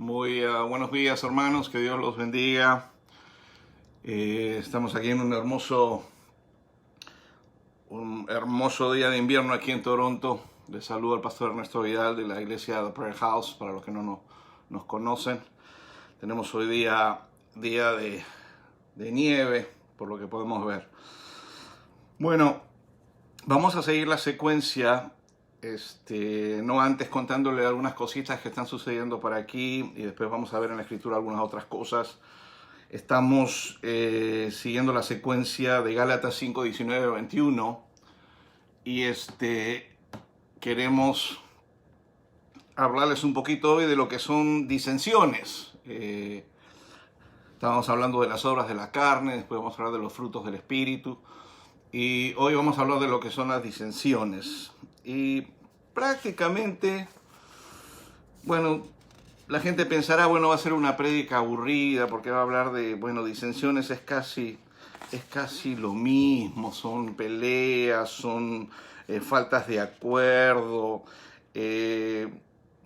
Muy buenos días, hermanos, que Dios los bendiga. Estamos aquí en un hermoso día de invierno aquí en Toronto. Les saludo al pastor Ernesto Vidal de la iglesia The Prayer House, para los que nos conocen. Tenemos hoy día de nieve, por lo que podemos ver. Bueno, vamos a seguir la secuencia. No antes contándole algunas cositas que están sucediendo por aquí y después vamos a ver en la escritura algunas otras cosas. Estamos siguiendo la secuencia de Gálatas 5, 19, 21 y queremos hablarles un poquito hoy de lo que son disensiones. Estábamos hablando de las obras de la carne, después vamos a hablar de los frutos del Espíritu y hoy vamos a hablar de lo que son las disensiones. Y prácticamente, bueno, la gente pensará, bueno, va a ser una prédica aburrida porque va a hablar de, bueno, disensiones es casi lo mismo, son peleas, son faltas de acuerdo,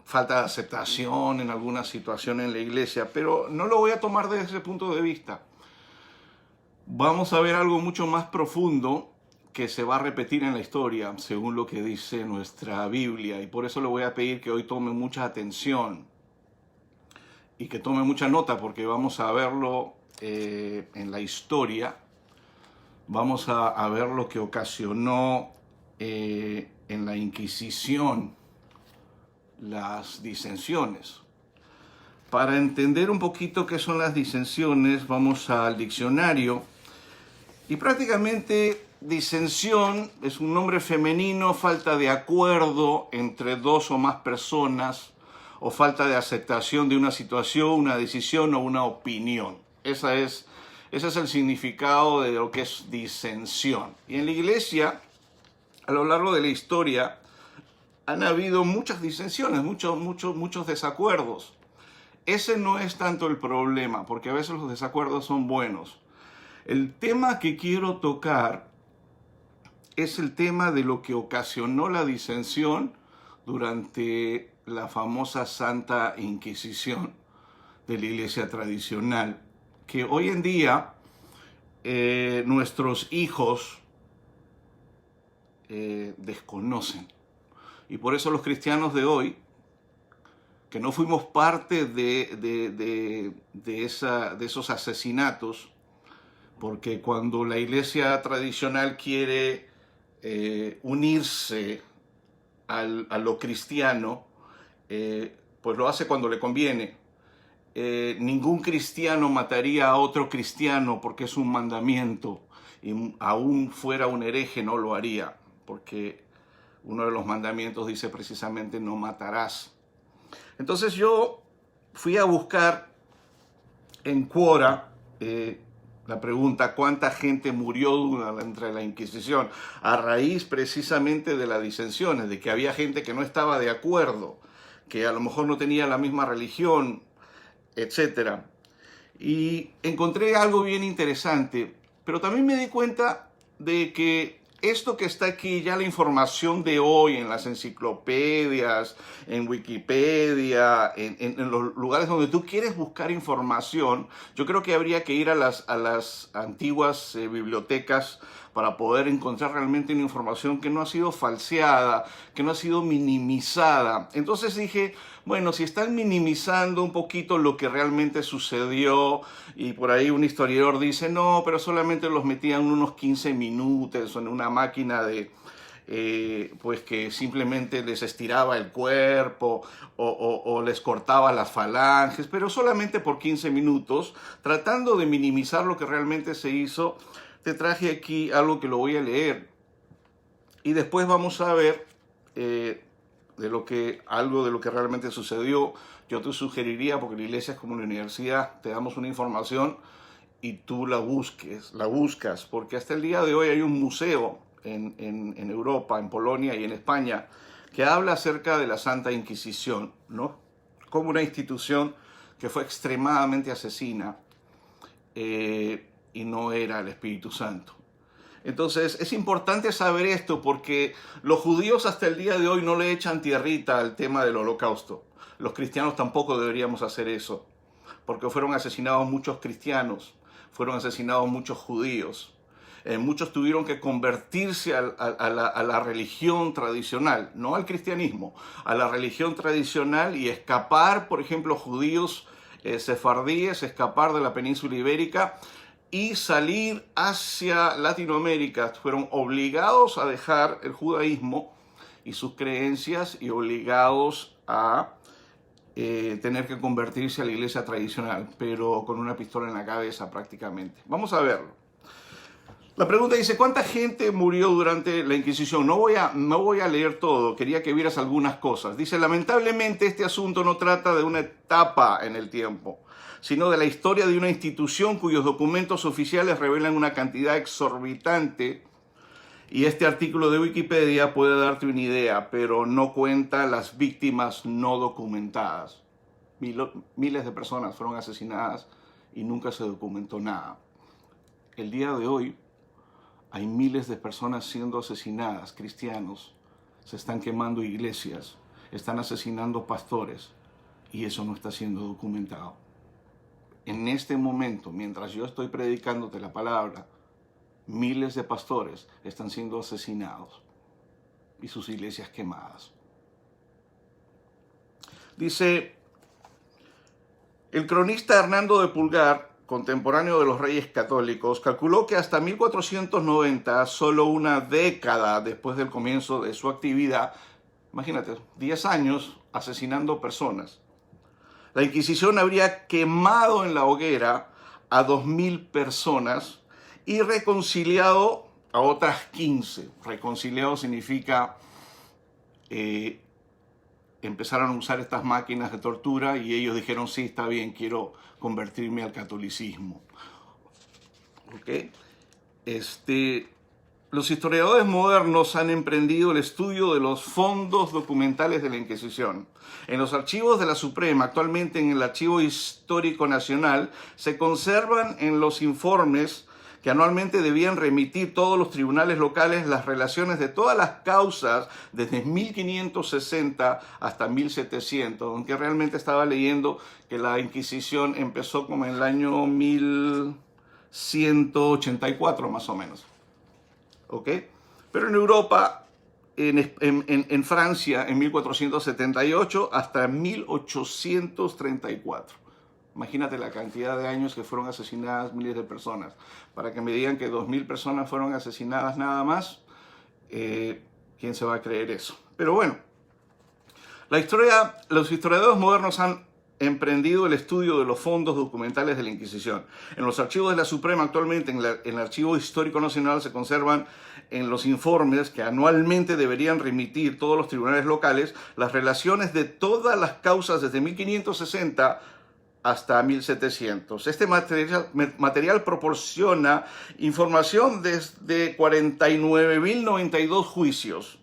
falta de aceptación en alguna situación en la iglesia, pero no lo voy a tomar desde ese punto de vista. Vamos a ver algo mucho más profundo que se va a repetir en la historia, según lo que dice nuestra Biblia. Y por eso le voy a pedir que hoy tome mucha atención y que tome mucha nota, porque vamos a verlo en la historia. Vamos a ver lo que ocasionó en la Inquisición las disensiones. Para entender un poquito qué son las disensiones, vamos al diccionario. Y prácticamente disensión es un nombre femenino, falta de acuerdo entre dos o más personas o falta de aceptación de una situación, una decisión o una opinión. Ese es el significado de lo que es disensión. Y en la iglesia, a lo largo de la historia, han habido muchas disensiones, muchos desacuerdos. Ese no es tanto el problema, porque a veces los desacuerdos son buenos. El tema que quiero tocar es el tema de lo que ocasionó la disensión durante la famosa Santa Inquisición de la iglesia tradicional, que hoy en día nuestros hijos desconocen. Y por eso los cristianos de hoy, que no fuimos parte de esos asesinatos, porque cuando la iglesia tradicional quiere unirse a lo cristiano, pues lo hace cuando le conviene. Ningún cristiano mataría a otro cristiano porque es un mandamiento, y aún fuera un hereje no lo haría, porque uno de los mandamientos dice precisamente no matarás. Entonces yo fui a buscar en Quora la pregunta, ¿cuánta gente murió durante la Inquisición? A raíz precisamente de las disensiones, de que había gente que no estaba de acuerdo, que a lo mejor no tenía la misma religión, etc. Y encontré algo bien interesante, pero también me di cuenta de que esto que está aquí, ya la información de hoy en las enciclopedias, en Wikipedia, en los lugares donde tú quieres buscar información, yo creo que habría que ir a las antiguas bibliotecas para poder encontrar realmente una información que no ha sido falseada, que no ha sido minimizada. Entonces dije, bueno, si están minimizando un poquito lo que realmente sucedió, y por ahí un historiador dice, no, pero solamente los metían unos 15 minutos en una máquina pues que simplemente les estiraba el cuerpo o les cortaba las falanges, pero solamente por 15 minutos, tratando de minimizar lo que realmente se hizo. Te traje aquí algo que lo voy a leer y después vamos a ver algo de lo que realmente sucedió. Yo te sugeriría, porque la iglesia es como una universidad, te damos una información y tú la buscas, porque hasta el día de hoy hay un museo en Europa, en Polonia y en España, que habla acerca de la Santa Inquisición, ¿no? Como una institución que fue extremadamente asesina, y no era el Espíritu Santo. Entonces es importante saber esto porque los judíos hasta el día de hoy no le echan tierrita al tema del holocausto. Los cristianos tampoco deberíamos hacer eso, porque fueron asesinados muchos cristianos, fueron asesinados muchos judíos. Muchos tuvieron que convertirse a la religión tradicional, no al cristianismo, a la religión tradicional y escapar, por ejemplo, judíos sefardíes, escapar de la península ibérica y salir hacia Latinoamérica. Fueron obligados a dejar el judaísmo y sus creencias y obligados a tener que convertirse a la iglesia tradicional, pero con una pistola en la cabeza prácticamente. Vamos a verlo. La pregunta dice, ¿cuánta gente murió durante la Inquisición? No voy a leer todo, quería que vieras algunas cosas. Dice, lamentablemente este asunto no trata de una etapa en el tiempo, sino de la historia de una institución cuyos documentos oficiales revelan una cantidad exorbitante. Y este artículo de Wikipedia puede darte una idea, pero no cuenta las víctimas no documentadas. Miles de personas fueron asesinadas y nunca se documentó nada. El día de hoy hay miles de personas siendo asesinadas, cristianos, se están quemando iglesias, están asesinando pastores y eso no está siendo documentado. En este momento, mientras yo estoy predicándote la palabra, miles de pastores están siendo asesinados y sus iglesias quemadas. Dice, el cronista Hernando de Pulgar, contemporáneo de los reyes católicos, calculó que hasta 1490, solo una década después del comienzo de su actividad, imagínate, 10 años asesinando personas, la Inquisición habría quemado en la hoguera a 2000 personas y reconciliado a otras 15. Reconciliado significa empezaron a usar estas máquinas de tortura y ellos dijeron, sí, está bien, quiero convertirme al catolicismo. ¿Okay? Los historiadores modernos han emprendido el estudio de los fondos documentales de la Inquisición. En los archivos de la Suprema, actualmente en el Archivo Histórico Nacional, se conservan en los informes que anualmente debían remitir todos los tribunales locales las relaciones de todas las causas desde 1560 hasta 1700, aunque realmente estaba leyendo que la Inquisición empezó como en el año 1184 más o menos. ¿Ok? Pero en Europa, en Francia, en 1478 hasta 1834. Imagínate la cantidad de años que fueron asesinadas miles de personas. Para que me digan que 2000 personas fueron asesinadas nada más, ¿quién se va a creer eso? Pero bueno, los historiadores modernos han emprendido el estudio de los fondos documentales de la Inquisición. En los archivos de la Suprema actualmente, en el Archivo Histórico Nacional, se conservan en los informes que anualmente deberían remitir todos los tribunales locales las relaciones de todas las causas desde 1560 hasta 1700. Este material proporciona información desde 49.092 juicios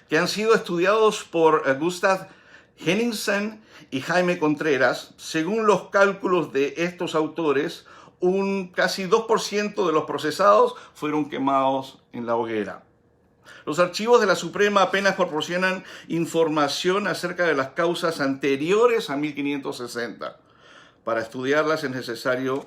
que han sido estudiados por Gustav Henningsen y Jaime Contreras. Según los cálculos de estos autores, casi 2% de los procesados fueron quemados en la hoguera. Los archivos de la Suprema apenas proporcionan información acerca de las causas anteriores a 1560. Para estudiarlas es necesario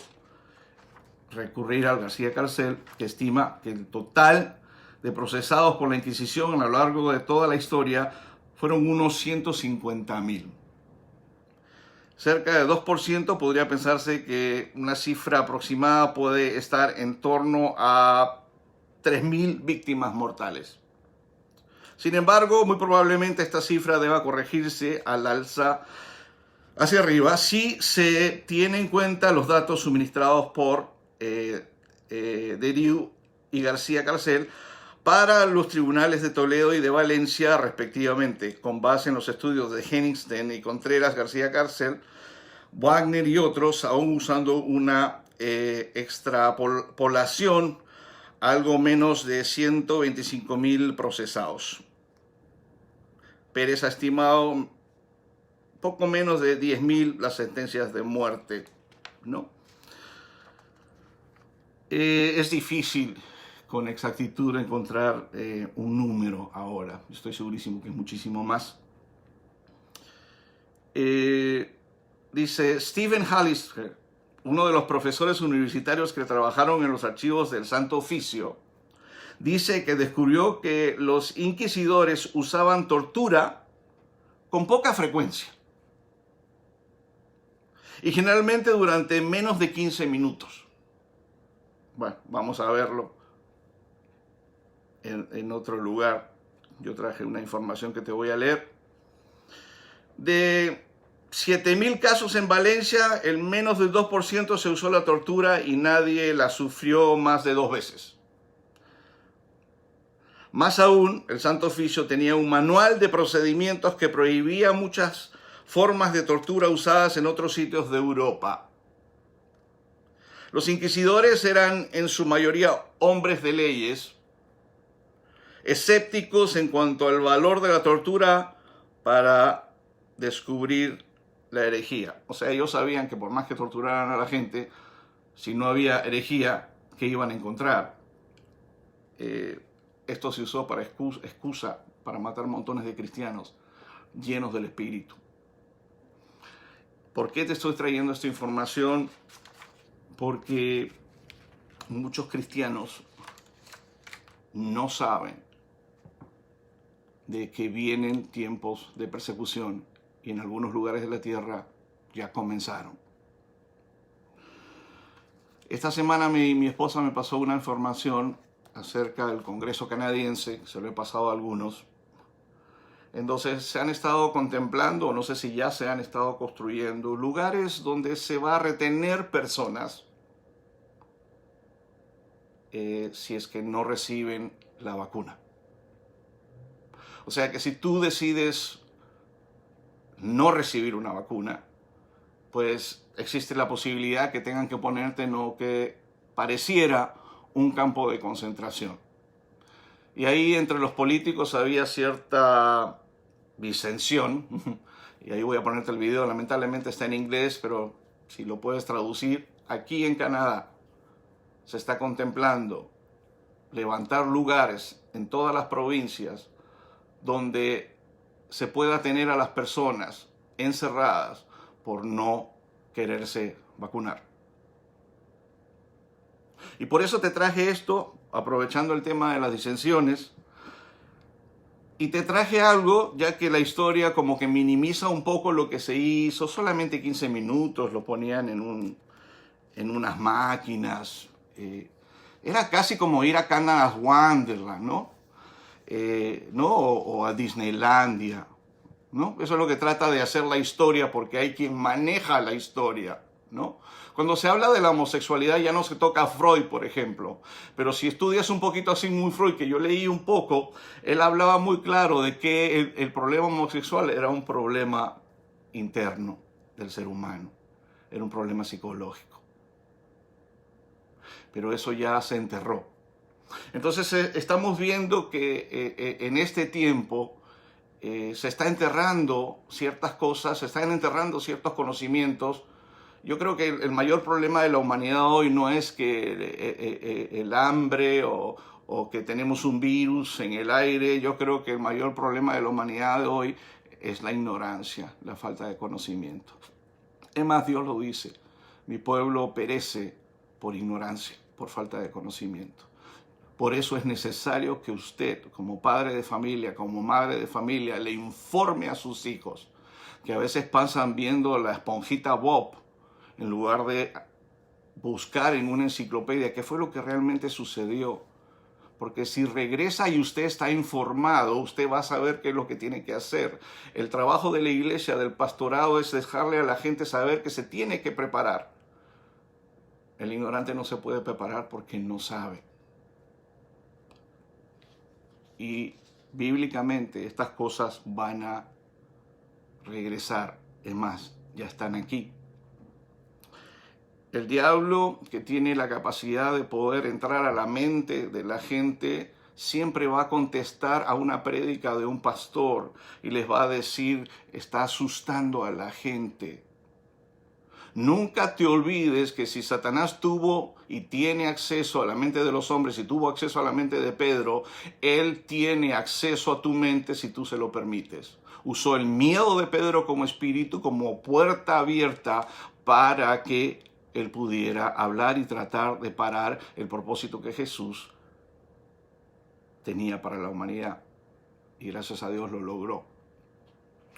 recurrir al García Carcel, que estima que el total de procesados por la Inquisición a lo largo de toda la historia fueron unos 150.000. Cerca de 2% podría pensarse que una cifra aproximada puede estar en torno a 3.000 víctimas mortales. Sin embargo, muy probablemente esta cifra deba corregirse al alza hacia arriba si se tiene en cuenta los datos suministrados por Deriu y García Carcel para los tribunales de Toledo y de Valencia respectivamente, con base en los estudios de Henningsen y Contreras, García Carcel, Wagner y otros, aún usando una extrapolación, algo menos de 125.000 procesados. Pérez ha estimado poco menos de 10.000 las sentencias de muerte, ¿no? Es difícil con exactitud encontrar un número ahora. Estoy segurísimo que es muchísimo más. Dice Stephen Hallister, uno de los profesores universitarios que trabajaron en los archivos del Santo Oficio, dice que descubrió que los inquisidores usaban tortura con poca frecuencia y generalmente durante menos de 15 minutos. Bueno, vamos a verlo en otro lugar. Yo traje una información que te voy a leer. De 7.000 casos en Valencia, en menos del 2% se usó la tortura y nadie la sufrió más de 2 veces. Más aún, el Santo Oficio tenía un manual de procedimientos que prohibía muchas formas de tortura usadas en otros sitios de Europa. Los inquisidores eran en su mayoría hombres de leyes, escépticos en cuanto al valor de la tortura para descubrir la herejía. O sea, ellos sabían que por más que torturaran a la gente, si no había herejía, ¿qué iban a encontrar? Esto se usó para excusa para matar montones de cristianos llenos del Espíritu. ¿Por qué te estoy trayendo esta información? Porque muchos cristianos no saben de que vienen tiempos de persecución y en algunos lugares de la tierra ya comenzaron. Esta semana mi esposa me pasó una información acerca del Congreso canadiense, se lo he pasado a algunos. Entonces se han estado contemplando, o no sé si ya se han estado construyendo, lugares donde se va a retener personas si es que no reciben la vacuna. O sea que si tú decides no recibir una vacuna, pues existe la posibilidad que tengan que ponerte en lo que pareciera un campo de concentración. Y ahí entre los políticos había cierta disensión, y ahí voy a ponerte el video, lamentablemente está en inglés, pero si lo puedes traducir, aquí en Canadá se está contemplando levantar lugares en todas las provincias donde se pueda tener a las personas encerradas por no quererse vacunar. Y por eso te traje esto, aprovechando el tema de las disensiones, y te traje algo, ya que la historia como que minimiza un poco lo que se hizo, solamente 15 minutos, lo ponían en unas máquinas. Era casi como ir a Canada's Wonderland, ¿no? O a Disneylandia, ¿no? Eso es lo que trata de hacer la historia, porque hay quien maneja la historia, ¿no? Cuando se habla de la homosexualidad ya no se toca a Freud, por ejemplo, pero si estudias un poquito así muy Freud, que yo leí un poco, él hablaba muy claro de que el problema homosexual era un problema interno del ser humano, era un problema psicológico. Pero eso ya se enterró. Entonces estamos viendo que en este tiempo se está enterrando ciertas cosas, se están enterrando ciertos conocimientos. Yo creo que el mayor problema de la humanidad hoy no es que el hambre o que tenemos un virus en el aire. Yo creo que el mayor problema de la humanidad de hoy es la ignorancia, la falta de conocimiento. Es más, Dios lo dice, mi pueblo perece por ignorancia, por falta de conocimiento. Por eso es necesario que usted, como padre de familia, como madre de familia, le informe a sus hijos, que a veces pasan viendo la esponjita Bob, en lugar de buscar en una enciclopedia qué fue lo que realmente sucedió. Porque si regresa y usted está informado, usted va a saber qué es lo que tiene que hacer. El trabajo de la iglesia, del pastorado, es dejarle a la gente saber que se tiene que preparar. El ignorante no se puede preparar porque no sabe. Y bíblicamente estas cosas van a regresar. Es más, ya están aquí. El diablo, que tiene la capacidad de poder entrar a la mente de la gente, siempre va a contestar a una prédica de un pastor y les va a decir, está asustando a la gente. Nunca te olvides que si Satanás tuvo y tiene acceso a la mente de los hombres y tuvo acceso a la mente de Pedro, él tiene acceso a tu mente si tú se lo permites. usó el miedo de Pedro como espíritu, como puerta abierta para que él pudiera hablar y tratar de parar el propósito que Jesús tenía para la humanidad. Y gracias a Dios lo logró.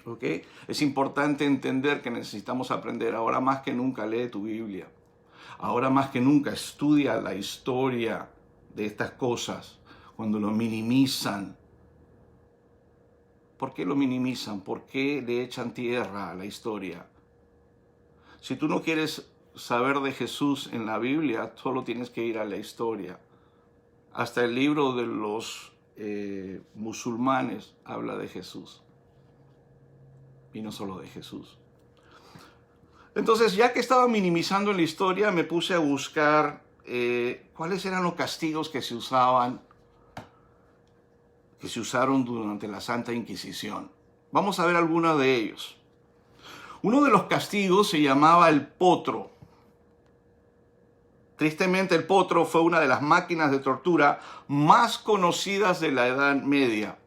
¿Ok? Es importante entender que necesitamos aprender. Ahora más que nunca lee tu Biblia. Ahora más que nunca estudia la historia de estas cosas. Cuando lo minimizan. ¿Por qué lo minimizan? ¿Por qué le echan tierra a la historia? Si tú no quieres saber de Jesús en la Biblia, solo tienes que ir a la historia. Hasta el libro de los musulmanes habla de Jesús. Y no solo de Jesús. Entonces, ya que estaba minimizando la historia, me puse a buscar cuáles eran los castigos que se usaron durante la Santa Inquisición. Vamos a ver algunos de ellos. Uno de los castigos se llamaba el potro. Tristemente, el potro fue una de las máquinas de tortura más conocidas de la Edad Media.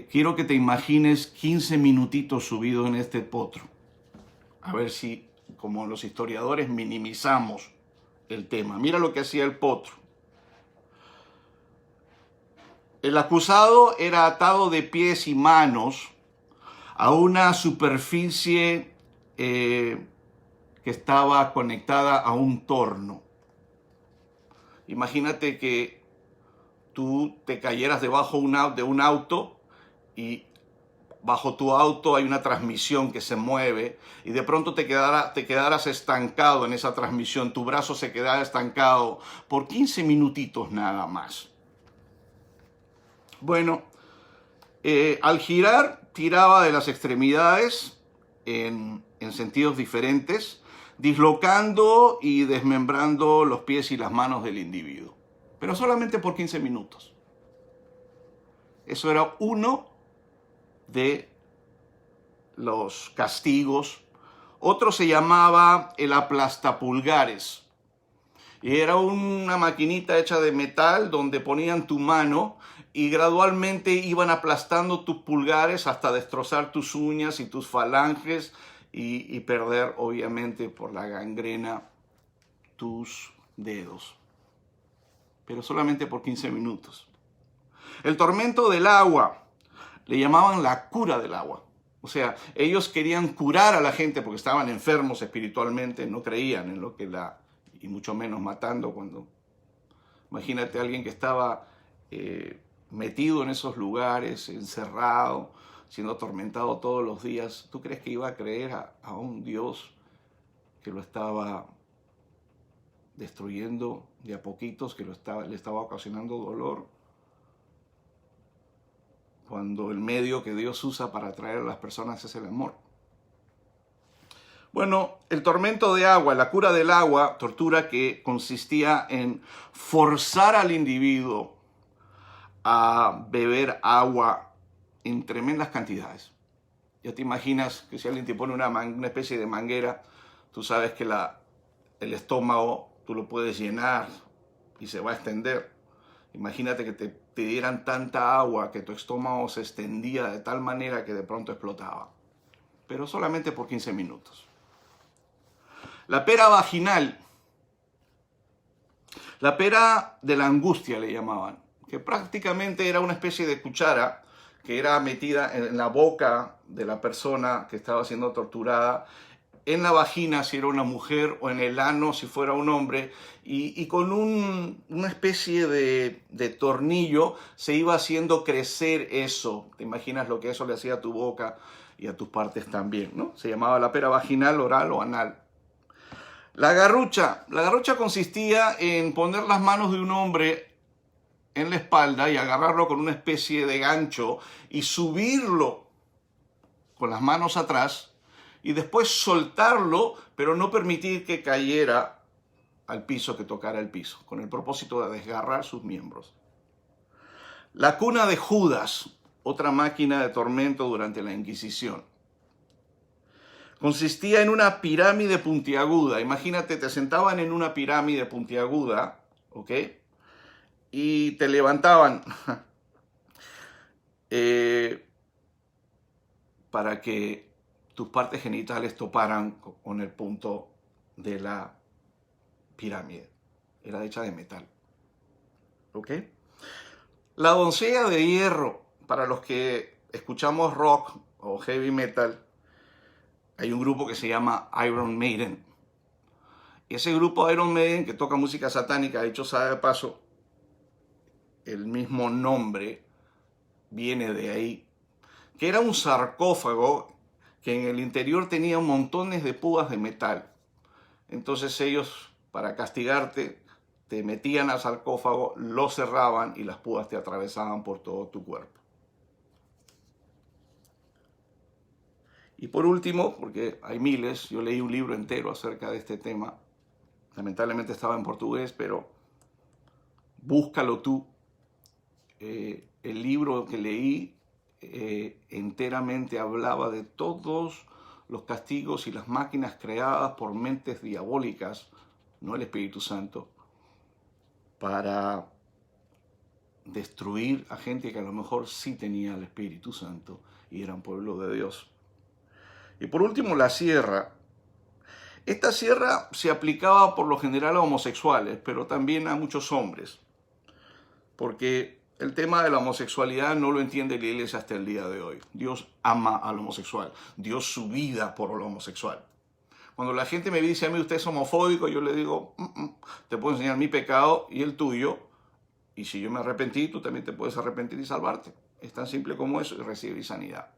Quiero que te imagines 15 minutitos subido en este potro. A ver si, como los historiadores, minimizamos el tema. Mira lo que hacía el potro. El acusado era atado de pies y manos a una superficie que estaba conectada a un torno. Imagínate que tú te cayeras debajo de un auto y bajo tu auto hay una transmisión que se mueve y de pronto te quedaras estancado en esa transmisión, tu brazo se quedara estancado por 15 minutitos nada más. Bueno, al girar tiraba de las extremidades en sentidos diferentes, dislocando y desmembrando los pies y las manos del individuo, pero solamente por 15 minutos. Eso era uno de los castigos. Otro se llamaba el aplastapulgares. Y era una maquinita hecha de metal donde ponían tu mano y gradualmente iban aplastando tus pulgares hasta destrozar tus uñas y tus falanges y perder, obviamente, por la gangrena tus dedos. Pero solamente por 15 minutos. El tormento del agua. Le llamaban la cura del agua. O sea, ellos querían curar a la gente porque estaban enfermos espiritualmente, no creían en lo que y mucho menos matando cuando... Imagínate a alguien que estaba metido en esos lugares, encerrado, siendo atormentado todos los días. ¿Tú crees que iba a creer a un Dios que lo estaba destruyendo de a poquitos, que le estaba ocasionando dolor? Cuando el medio que Dios usa para atraer a las personas es el amor. Bueno, el tormento de agua, la cura del agua, tortura que consistía en forzar al individuo a beber agua en tremendas cantidades. Ya te imaginas que si alguien te pone una especie de manguera, tú sabes que el estómago tú lo puedes llenar y se va a extender. Imagínate que te dieran tanta agua que tu estómago se extendía de tal manera que de pronto explotaba. Pero solamente por 15 minutos. La pera vaginal. La pera de la angustia le llamaban. Que prácticamente era una especie de cuchara que era metida en la boca de la persona que estaba siendo torturada, en la vagina si era una mujer o en el ano si fuera un hombre, y con una especie de tornillo se iba haciendo crecer eso. ¿Te imaginas lo que eso le hacía a tu boca y a tus partes también, ¿no? Se llamaba la pera vaginal, oral o anal. La garrucha. La garrucha consistía en poner las manos de un hombre en la espalda y agarrarlo con una especie de gancho y subirlo con las manos atrás y después soltarlo, pero no permitir que cayera al piso, que tocara el piso, con el propósito de desgarrar sus miembros. La cuna de Judas, otra máquina de tormento durante la Inquisición. Consistía en una pirámide puntiaguda. Imagínate, te sentaban en una pirámide puntiaguda, ¿ok? Y te levantaban para que tus partes genitales toparan con el punto de la pirámide. Era hecha de metal. ¿Ok? La doncella de hierro, para los que escuchamos rock o heavy metal, hay un grupo que se llama Iron Maiden. Y ese grupo Iron Maiden, que toca música satánica, de hecho, sabe de paso, el mismo nombre viene de ahí, que era un sarcófago que en el interior tenía montones de púas de metal. Entonces ellos, para castigarte, te metían al sarcófago, lo cerraban y las púas te atravesaban por todo tu cuerpo. Y por último, porque hay miles, yo leí un libro entero acerca de este tema. Lamentablemente estaba en portugués, pero búscalo tú. El libro que leí enteramente hablaba de todos los castigos y las máquinas creadas por mentes diabólicas, no el Espíritu Santo, para destruir a gente que a lo mejor sí tenía el Espíritu Santo y eran pueblo de Dios. Y por último, la sierra. Esta sierra se aplicaba por lo general a homosexuales, pero también a muchos hombres, porque el tema de la homosexualidad no lo entiende la iglesia hasta el día de hoy. Dios ama al homosexual, dio su vida por lo homosexual. Cuando la gente me dice a mí, usted es homofóbico, yo le digo, te puedo enseñar mi pecado y el tuyo, y si yo me arrepentí, tú también te puedes arrepentir y salvarte. Es tan simple como eso y recibir sanidad.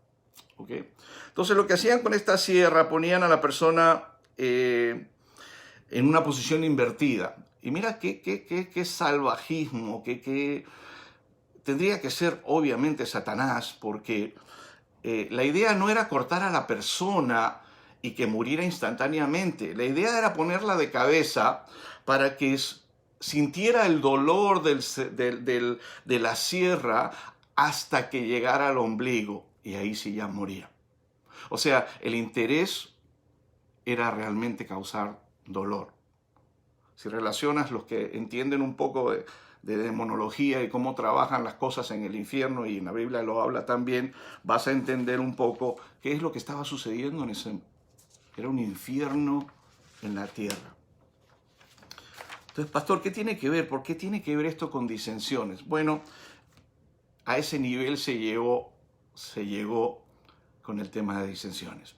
¿Okay? Entonces lo que hacían con esta sierra, ponían a la persona en una posición invertida. Y mira qué salvajismo, qué tendría que ser obviamente Satanás, porque la idea no era cortar a la persona y que muriera instantáneamente. La idea era ponerla de cabeza para que sintiera el dolor de la sierra hasta que llegara al ombligo, y ahí sí ya moría. O sea, el interés era realmente causar dolor. Si relacionas los que entienden un poco de demonología y cómo trabajan las cosas en el infierno, y en la Biblia lo habla también, vas a entender un poco qué es lo que estaba sucediendo en ese... Era un infierno en la tierra. Entonces, pastor, ¿qué tiene que ver? ¿Por qué tiene que ver esto con disensiones? Bueno, a ese nivel se llegó con el tema de disensiones.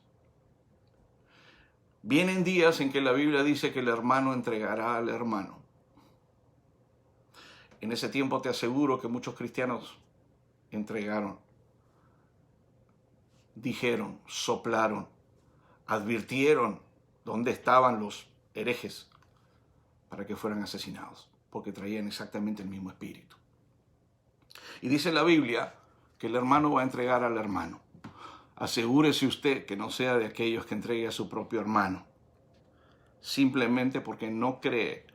Vienen días en que la Biblia dice que el hermano entregará al hermano. En ese tiempo te aseguro que muchos cristianos entregaron, dijeron, soplaron, advirtieron dónde estaban los herejes para que fueran asesinados, porque traían exactamente el mismo espíritu. Y dice la Biblia que el hermano va a entregar al hermano. Asegúrese usted que no sea de aquellos que entregue a su propio hermano, simplemente porque no cree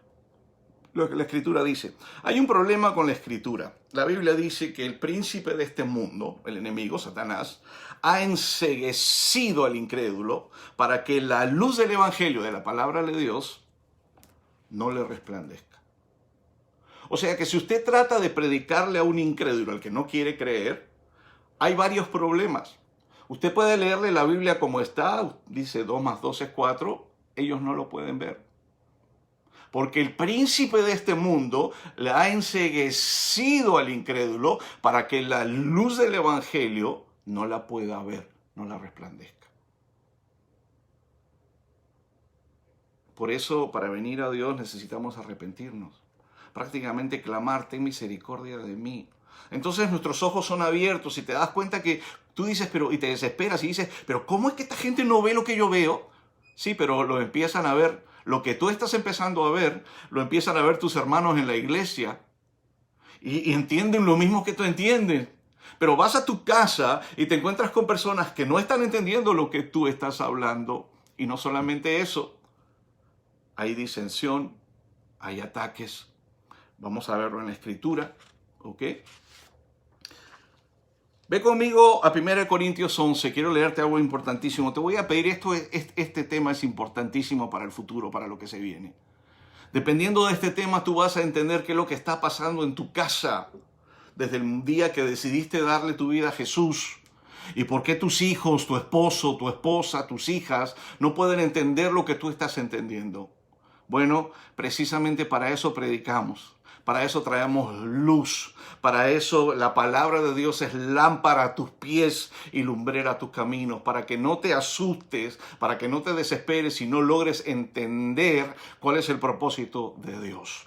lo que la Escritura dice. Hay un problema con la Escritura. La Biblia dice que el príncipe de este mundo, el enemigo, Satanás, ha enceguecido al incrédulo para que la luz del Evangelio, de la palabra de Dios, no le resplandezca. O sea que si usted trata de predicarle a un incrédulo, al que no quiere creer, hay varios problemas. Usted puede leerle la Biblia como está, dice 2 más 2 es 4, ellos no lo pueden ver. Porque el príncipe de este mundo le ha enceguecido al incrédulo para que la luz del Evangelio no la pueda ver, no la resplandezca. Por eso, para venir a Dios necesitamos arrepentirnos. Prácticamente clamar, ten misericordia de mí. Entonces nuestros ojos son abiertos y te das cuenta que tú dices, y te desesperas y dices, pero ¿cómo es que esta gente no ve lo que yo veo? Sí, pero lo empiezan a ver. Lo que tú estás empezando a ver, lo empiezan a ver tus hermanos en la iglesia. Y entienden lo mismo que tú entiendes. Pero vas a tu casa y te encuentras con personas que no están entendiendo lo que tú estás hablando. Y no solamente eso. Hay disensión, hay ataques. Vamos a verlo en la Escritura. ¿Ok? Ve conmigo a 1 Corintios 11. Quiero leerte algo importantísimo. Te voy a pedir esto. Este tema es importantísimo para el futuro, para lo que se viene. Dependiendo de este tema, tú vas a entender qué es lo que está pasando en tu casa desde el día que decidiste darle tu vida a Jesús. ¿Y por qué tus hijos, tu esposo, tu esposa, tus hijas no pueden entender lo que tú estás entendiendo? Bueno, precisamente para eso predicamos, para eso traemos luz, para eso la palabra de Dios es lámpara a tus pies y lumbrera a tus caminos, para que no te asustes, para que no te desesperes y no logres entender cuál es el propósito de Dios.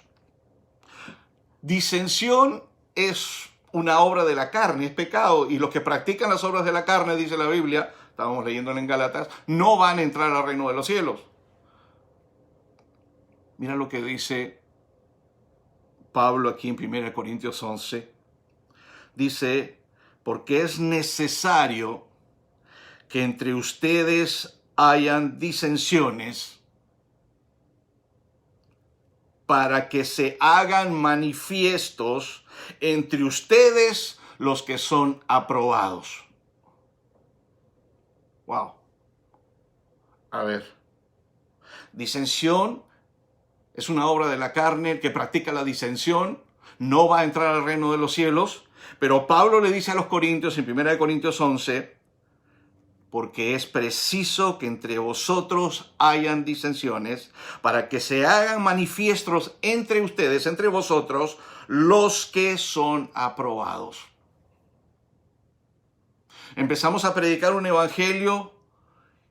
Disensión es una obra de la carne, es pecado, y los que practican las obras de la carne, dice la Biblia, estábamos leyéndolo en Gálatas, no van a entrar al reino de los cielos. Mira lo que dice Pablo aquí en 1 Corintios 11. Dice, porque es necesario que entre ustedes hayan disensiones para que se hagan manifiestos entre ustedes los que son aprobados. Wow. A ver. Disensión es una obra de la carne. El que practica la disensión no va a entrar al reino de los cielos. Pero Pablo le dice a los corintios en 1 Corintios 11, porque es preciso que entre vosotros hayan disensiones para que se hagan manifiestos entre ustedes, entre vosotros, los que son aprobados. Empezamos a predicar un evangelio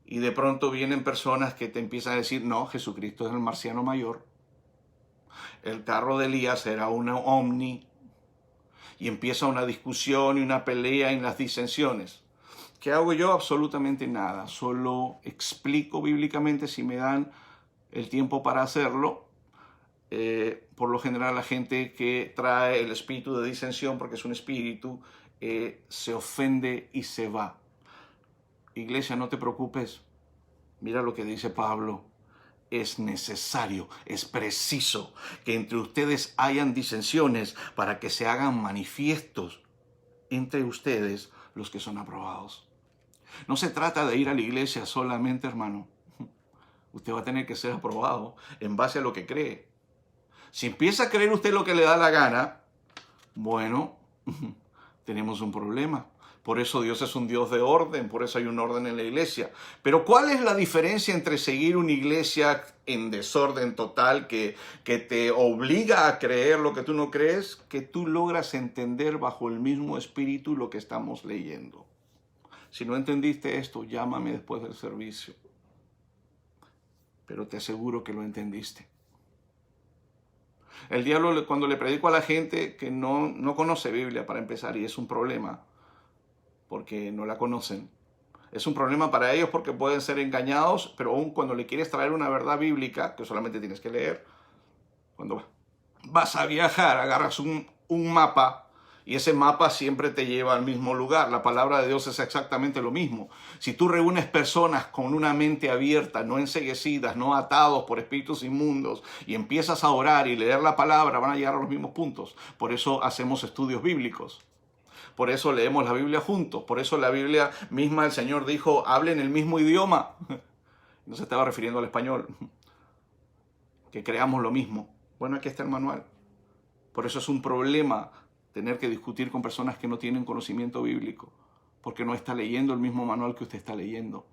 y de pronto vienen personas que te empiezan a decir, no, Jesucristo es el marciano mayor. El carro de Elías era una Omni. Y empieza una discusión y una pelea en las disensiones. ¿Qué hago yo? Absolutamente nada. Solo explico bíblicamente si me dan el tiempo para hacerlo. Por lo general la gente que trae el espíritu de disensión, porque es un espíritu, se ofende y se va. Iglesia, no te preocupes. Mira lo que dice Pablo. Es necesario, es preciso que entre ustedes hayan disensiones para que se hagan manifiestos entre ustedes los que son aprobados. No se trata de ir a la iglesia solamente, hermano. Usted va a tener que ser aprobado en base a lo que cree. Si empieza a creer usted lo que le da la gana, bueno, tenemos un problema. Por eso Dios es un Dios de orden, por eso hay un orden en la iglesia. Pero ¿cuál es la diferencia entre seguir una iglesia en desorden total que te obliga a creer lo que tú no crees, que tú logras entender bajo el mismo espíritu lo que estamos leyendo? Si no entendiste esto, llámame después del servicio. Pero te aseguro que lo entendiste. El diablo, cuando le predico a la gente que no conoce Biblia para empezar, y es un problema, porque no la conocen. Es un problema para ellos porque pueden ser engañados, pero aún cuando le quieres traer una verdad bíblica, que solamente tienes que leer, cuando vas a viajar, agarras un mapa y ese mapa siempre te lleva al mismo lugar. La palabra de Dios es exactamente lo mismo. Si tú reúnes personas con una mente abierta, no enceguecidas, no atados por espíritus inmundos, y empiezas a orar y leer la palabra, van a llegar a los mismos puntos. Por eso hacemos estudios bíblicos. Por eso leemos la Biblia juntos. Por eso la Biblia misma, el Señor dijo, hablen el mismo idioma. No se estaba refiriendo al español. Que creamos lo mismo. Bueno, aquí está el manual. Por eso es un problema tener que discutir con personas que no tienen conocimiento bíblico. Porque no está leyendo el mismo manual que usted está leyendo.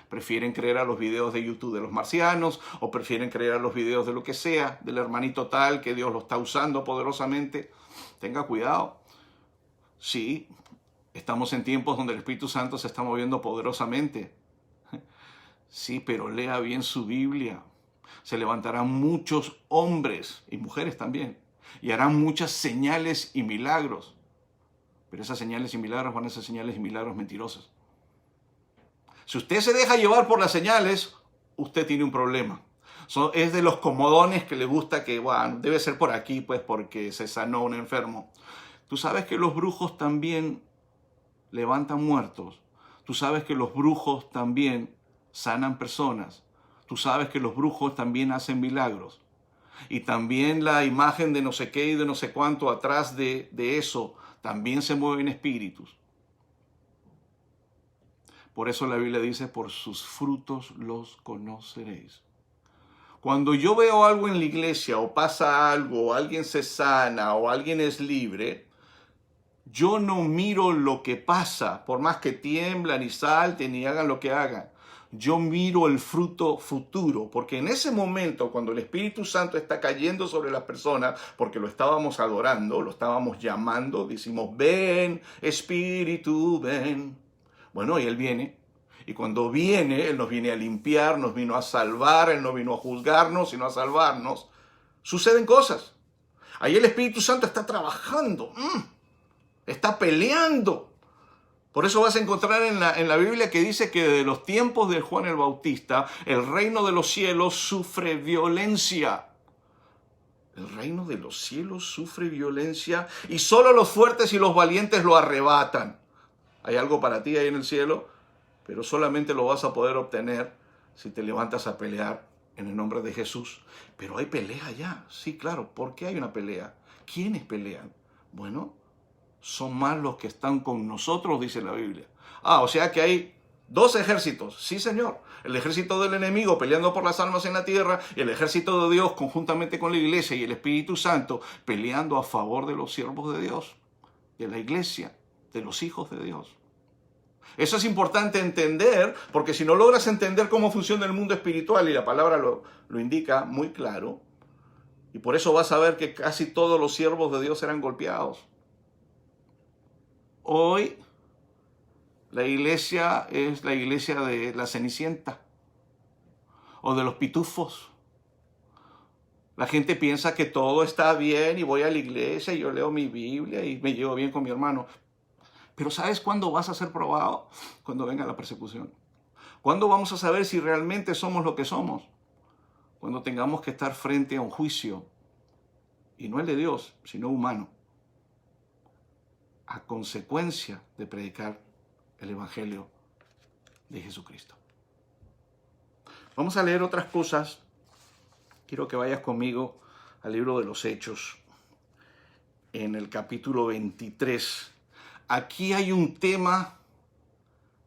Prefieren creer a los videos de YouTube de los marcianos, o prefieren creer a los videos de lo que sea, del hermanito tal, que Dios lo está usando poderosamente. Tenga cuidado. Sí, estamos en tiempos donde el Espíritu Santo se está moviendo poderosamente. Sí, pero lea bien su Biblia. Se levantarán muchos hombres y mujeres también y harán muchas señales y milagros. Pero esas señales y milagros van a ser señales y milagros mentirosos. Si usted se deja llevar por las señales, usted tiene un problema. Es de los comodones que le gusta que, bueno, debe ser por aquí, pues porque se sanó un enfermo. Tú sabes que los brujos también levantan muertos. Tú sabes que los brujos también sanan personas. Tú sabes que los brujos también hacen milagros. Y también la imagen de no sé qué y de no sé cuánto atrás de eso también se mueven espíritus. Por eso la Biblia dice, por sus frutos los conoceréis. Cuando yo veo algo en la iglesia o pasa algo, o alguien se sana o alguien es libre, Yo no miro lo que pasa, por más que tiemblan y salten y hagan lo que hagan. Yo miro el fruto futuro, porque en ese momento, cuando el Espíritu Santo está cayendo sobre las personas, porque lo estábamos adorando, lo estábamos llamando, decimos, ven, Espíritu, ven. Bueno, y Él viene. Y cuando viene, Él nos viene a limpiar, nos vino a salvar, Él no vino a juzgarnos, sino a salvarnos. Suceden cosas. Ahí el Espíritu Santo está trabajando, está peleando. Por eso vas a encontrar en la Biblia que dice que de los tiempos de Juan el Bautista, el reino de los cielos sufre violencia. El reino de los cielos sufre violencia y solo los fuertes y los valientes lo arrebatan. Hay algo para ti ahí en el cielo, pero solamente lo vas a poder obtener si te levantas a pelear en el nombre de Jesús. Pero hay pelea allá. Sí, claro. ¿Por qué hay una pelea? ¿Quiénes pelean? Bueno, son más los que están con nosotros, dice la Biblia. O sea que hay dos ejércitos. Sí, Señor. El ejército del enemigo peleando por las almas en la tierra y el ejército de Dios conjuntamente con la iglesia y el Espíritu Santo peleando a favor de los siervos de Dios, de la iglesia, de los hijos de Dios. Eso es importante entender, porque si no logras entender cómo funciona el mundo espiritual, y la palabra lo indica muy claro, y por eso vas a ver que casi todos los siervos de Dios eran golpeados. Hoy la iglesia es la iglesia de la Cenicienta o de los pitufos. La gente piensa que todo está bien y voy a la iglesia y yo leo mi Biblia y me llevo bien con mi hermano. Pero ¿sabes cuándo vas a ser probado? Cuando venga la persecución. ¿Cuándo vamos a saber si realmente somos lo que somos? Cuando tengamos que estar frente a un juicio, y no el de Dios, sino humano, a consecuencia de predicar el Evangelio de Jesucristo. Vamos a leer otras cosas. Quiero que vayas conmigo al libro de los Hechos, en el capítulo 23. Aquí hay un tema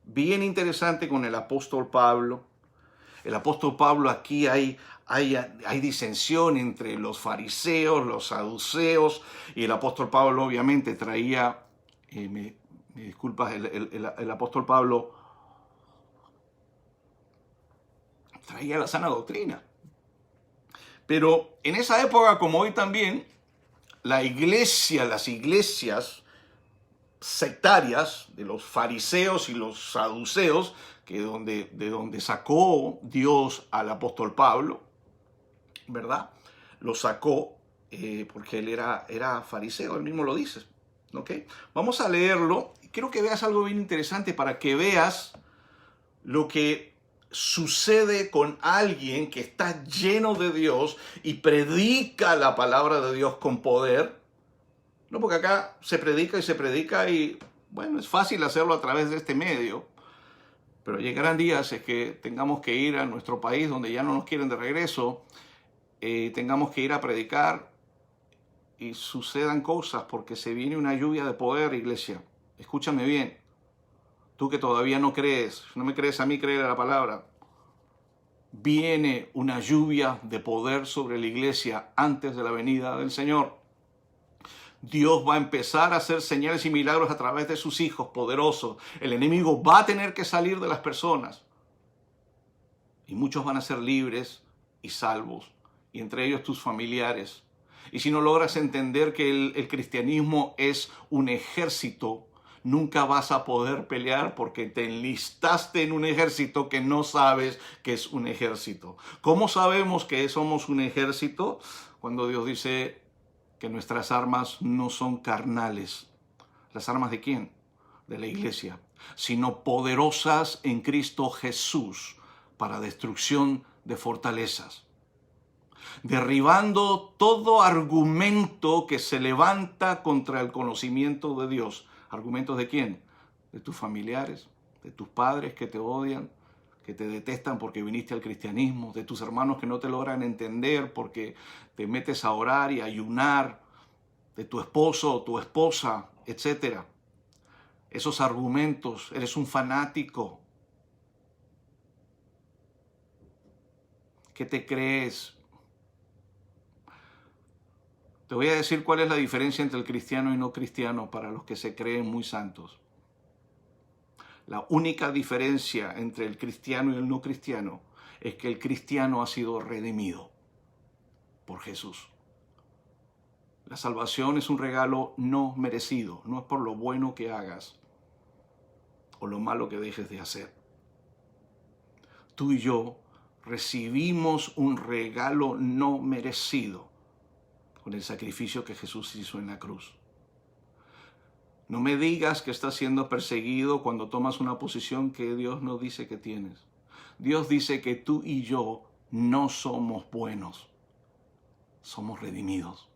bien interesante con el apóstol Pablo. El apóstol Pablo, aquí hay disensión entre los fariseos, los saduceos, y el apóstol Pablo obviamente traía, me disculpas, el apóstol Pablo traía la sana doctrina. Pero en esa época, como hoy también, la iglesia, las iglesias sectarias de los fariseos y los saduceos, de donde sacó Dios al apóstol Pablo, ¿verdad? Lo sacó porque él era fariseo, él mismo lo dice, ¿ok? Vamos a leerlo. Quiero que veas algo bien interesante para que veas lo que sucede con alguien que está lleno de Dios y predica la palabra de Dios con poder. No, porque acá se predica y, bueno, es fácil hacerlo a través de este medio, pero llegarán días en que tengamos que ir a nuestro país donde ya no nos quieren de regreso, tengamos que ir a predicar y sucedan cosas porque se viene una lluvia de poder, iglesia. Escúchame bien, tú que todavía no crees, no me crees a mí, créele a la palabra. Viene una lluvia de poder sobre la iglesia antes de la venida del Señor. Dios va a empezar a hacer señales y milagros a través de sus hijos poderosos. El enemigo va a tener que salir de las personas. Y muchos van a ser libres y salvos. Y entre ellos tus familiares. Y si no logras entender que el cristianismo es un ejército, nunca vas a poder pelear porque te enlistaste en un ejército que no sabes que es un ejército. ¿Cómo sabemos que somos un ejército? Cuando Dios dice que nuestras armas no son carnales. ¿Las armas de quién? De la iglesia. Sino poderosas en Cristo Jesús para destrucción de fortalezas. Derribando todo argumento que se levanta contra el conocimiento de Dios. ¿Argumentos de quién? De tus familiares, de tus padres que te odian, que te detestan porque viniste al cristianismo, de tus hermanos que no te logran entender porque te metes a orar y a ayunar, de tu esposo o tu esposa, etc. Esos argumentos, eres un fanático. ¿Qué te crees? Te voy a decir cuál es la diferencia entre el cristiano y no cristiano para los que se creen muy santos. La única diferencia entre el cristiano y el no cristiano es que el cristiano ha sido redimido por Jesús. La salvación es un regalo no merecido, no es por lo bueno que hagas o lo malo que dejes de hacer. Tú y yo recibimos un regalo no merecido con el sacrificio que Jesús hizo en la cruz. No me digas que estás siendo perseguido cuando tomas una posición que Dios no dice que tienes. Dios dice que tú y yo no somos buenos, somos redimidos.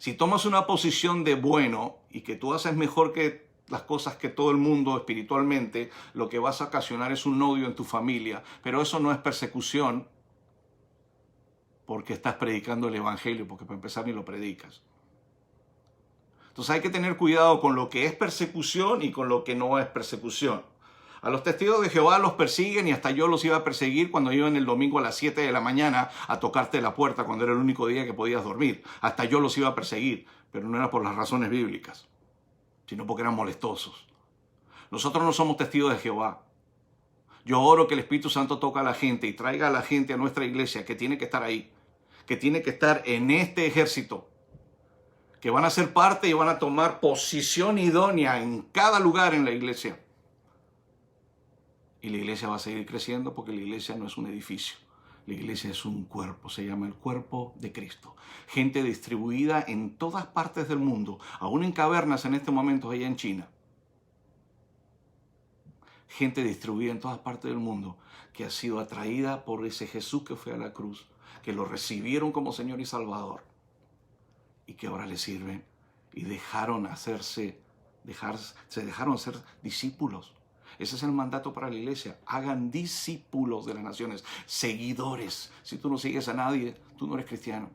Si tomas una posición de bueno y que tú haces mejor que las cosas que todo el mundo espiritualmente, lo que vas a ocasionar es un odio en tu familia. Pero eso no es persecución porque estás predicando el evangelio, porque para empezar ni lo predicas. Entonces hay que tener cuidado con lo que es persecución y con lo que no es persecución. A los testigos de Jehová los persiguen y hasta yo los iba a perseguir cuando iban el domingo a las 7 de la mañana a tocarte la puerta cuando era el único día que podías dormir. Hasta yo los iba a perseguir, pero no era por las razones bíblicas, sino porque eran molestosos. Nosotros no somos testigos de Jehová. Yo oro que el Espíritu Santo toque a la gente y traiga a la gente a nuestra iglesia que tiene que estar ahí, que tiene que estar en este ejército, que van a ser parte y van a tomar posición idónea en cada lugar en la iglesia. Y la iglesia va a seguir creciendo porque la iglesia no es un edificio. La iglesia es un cuerpo, se llama el cuerpo de Cristo. Gente distribuida en todas partes del mundo, aún en cavernas en este momento allá en China. Gente distribuida en todas partes del mundo que ha sido atraída por ese Jesús que fue a la cruz, que lo recibieron como Señor y Salvador y que ahora le sirven y se dejaron ser discípulos. Ese es el mandato para la iglesia. Hagan discípulos de las naciones, seguidores. Si tú no sigues a nadie, tú no eres cristiano.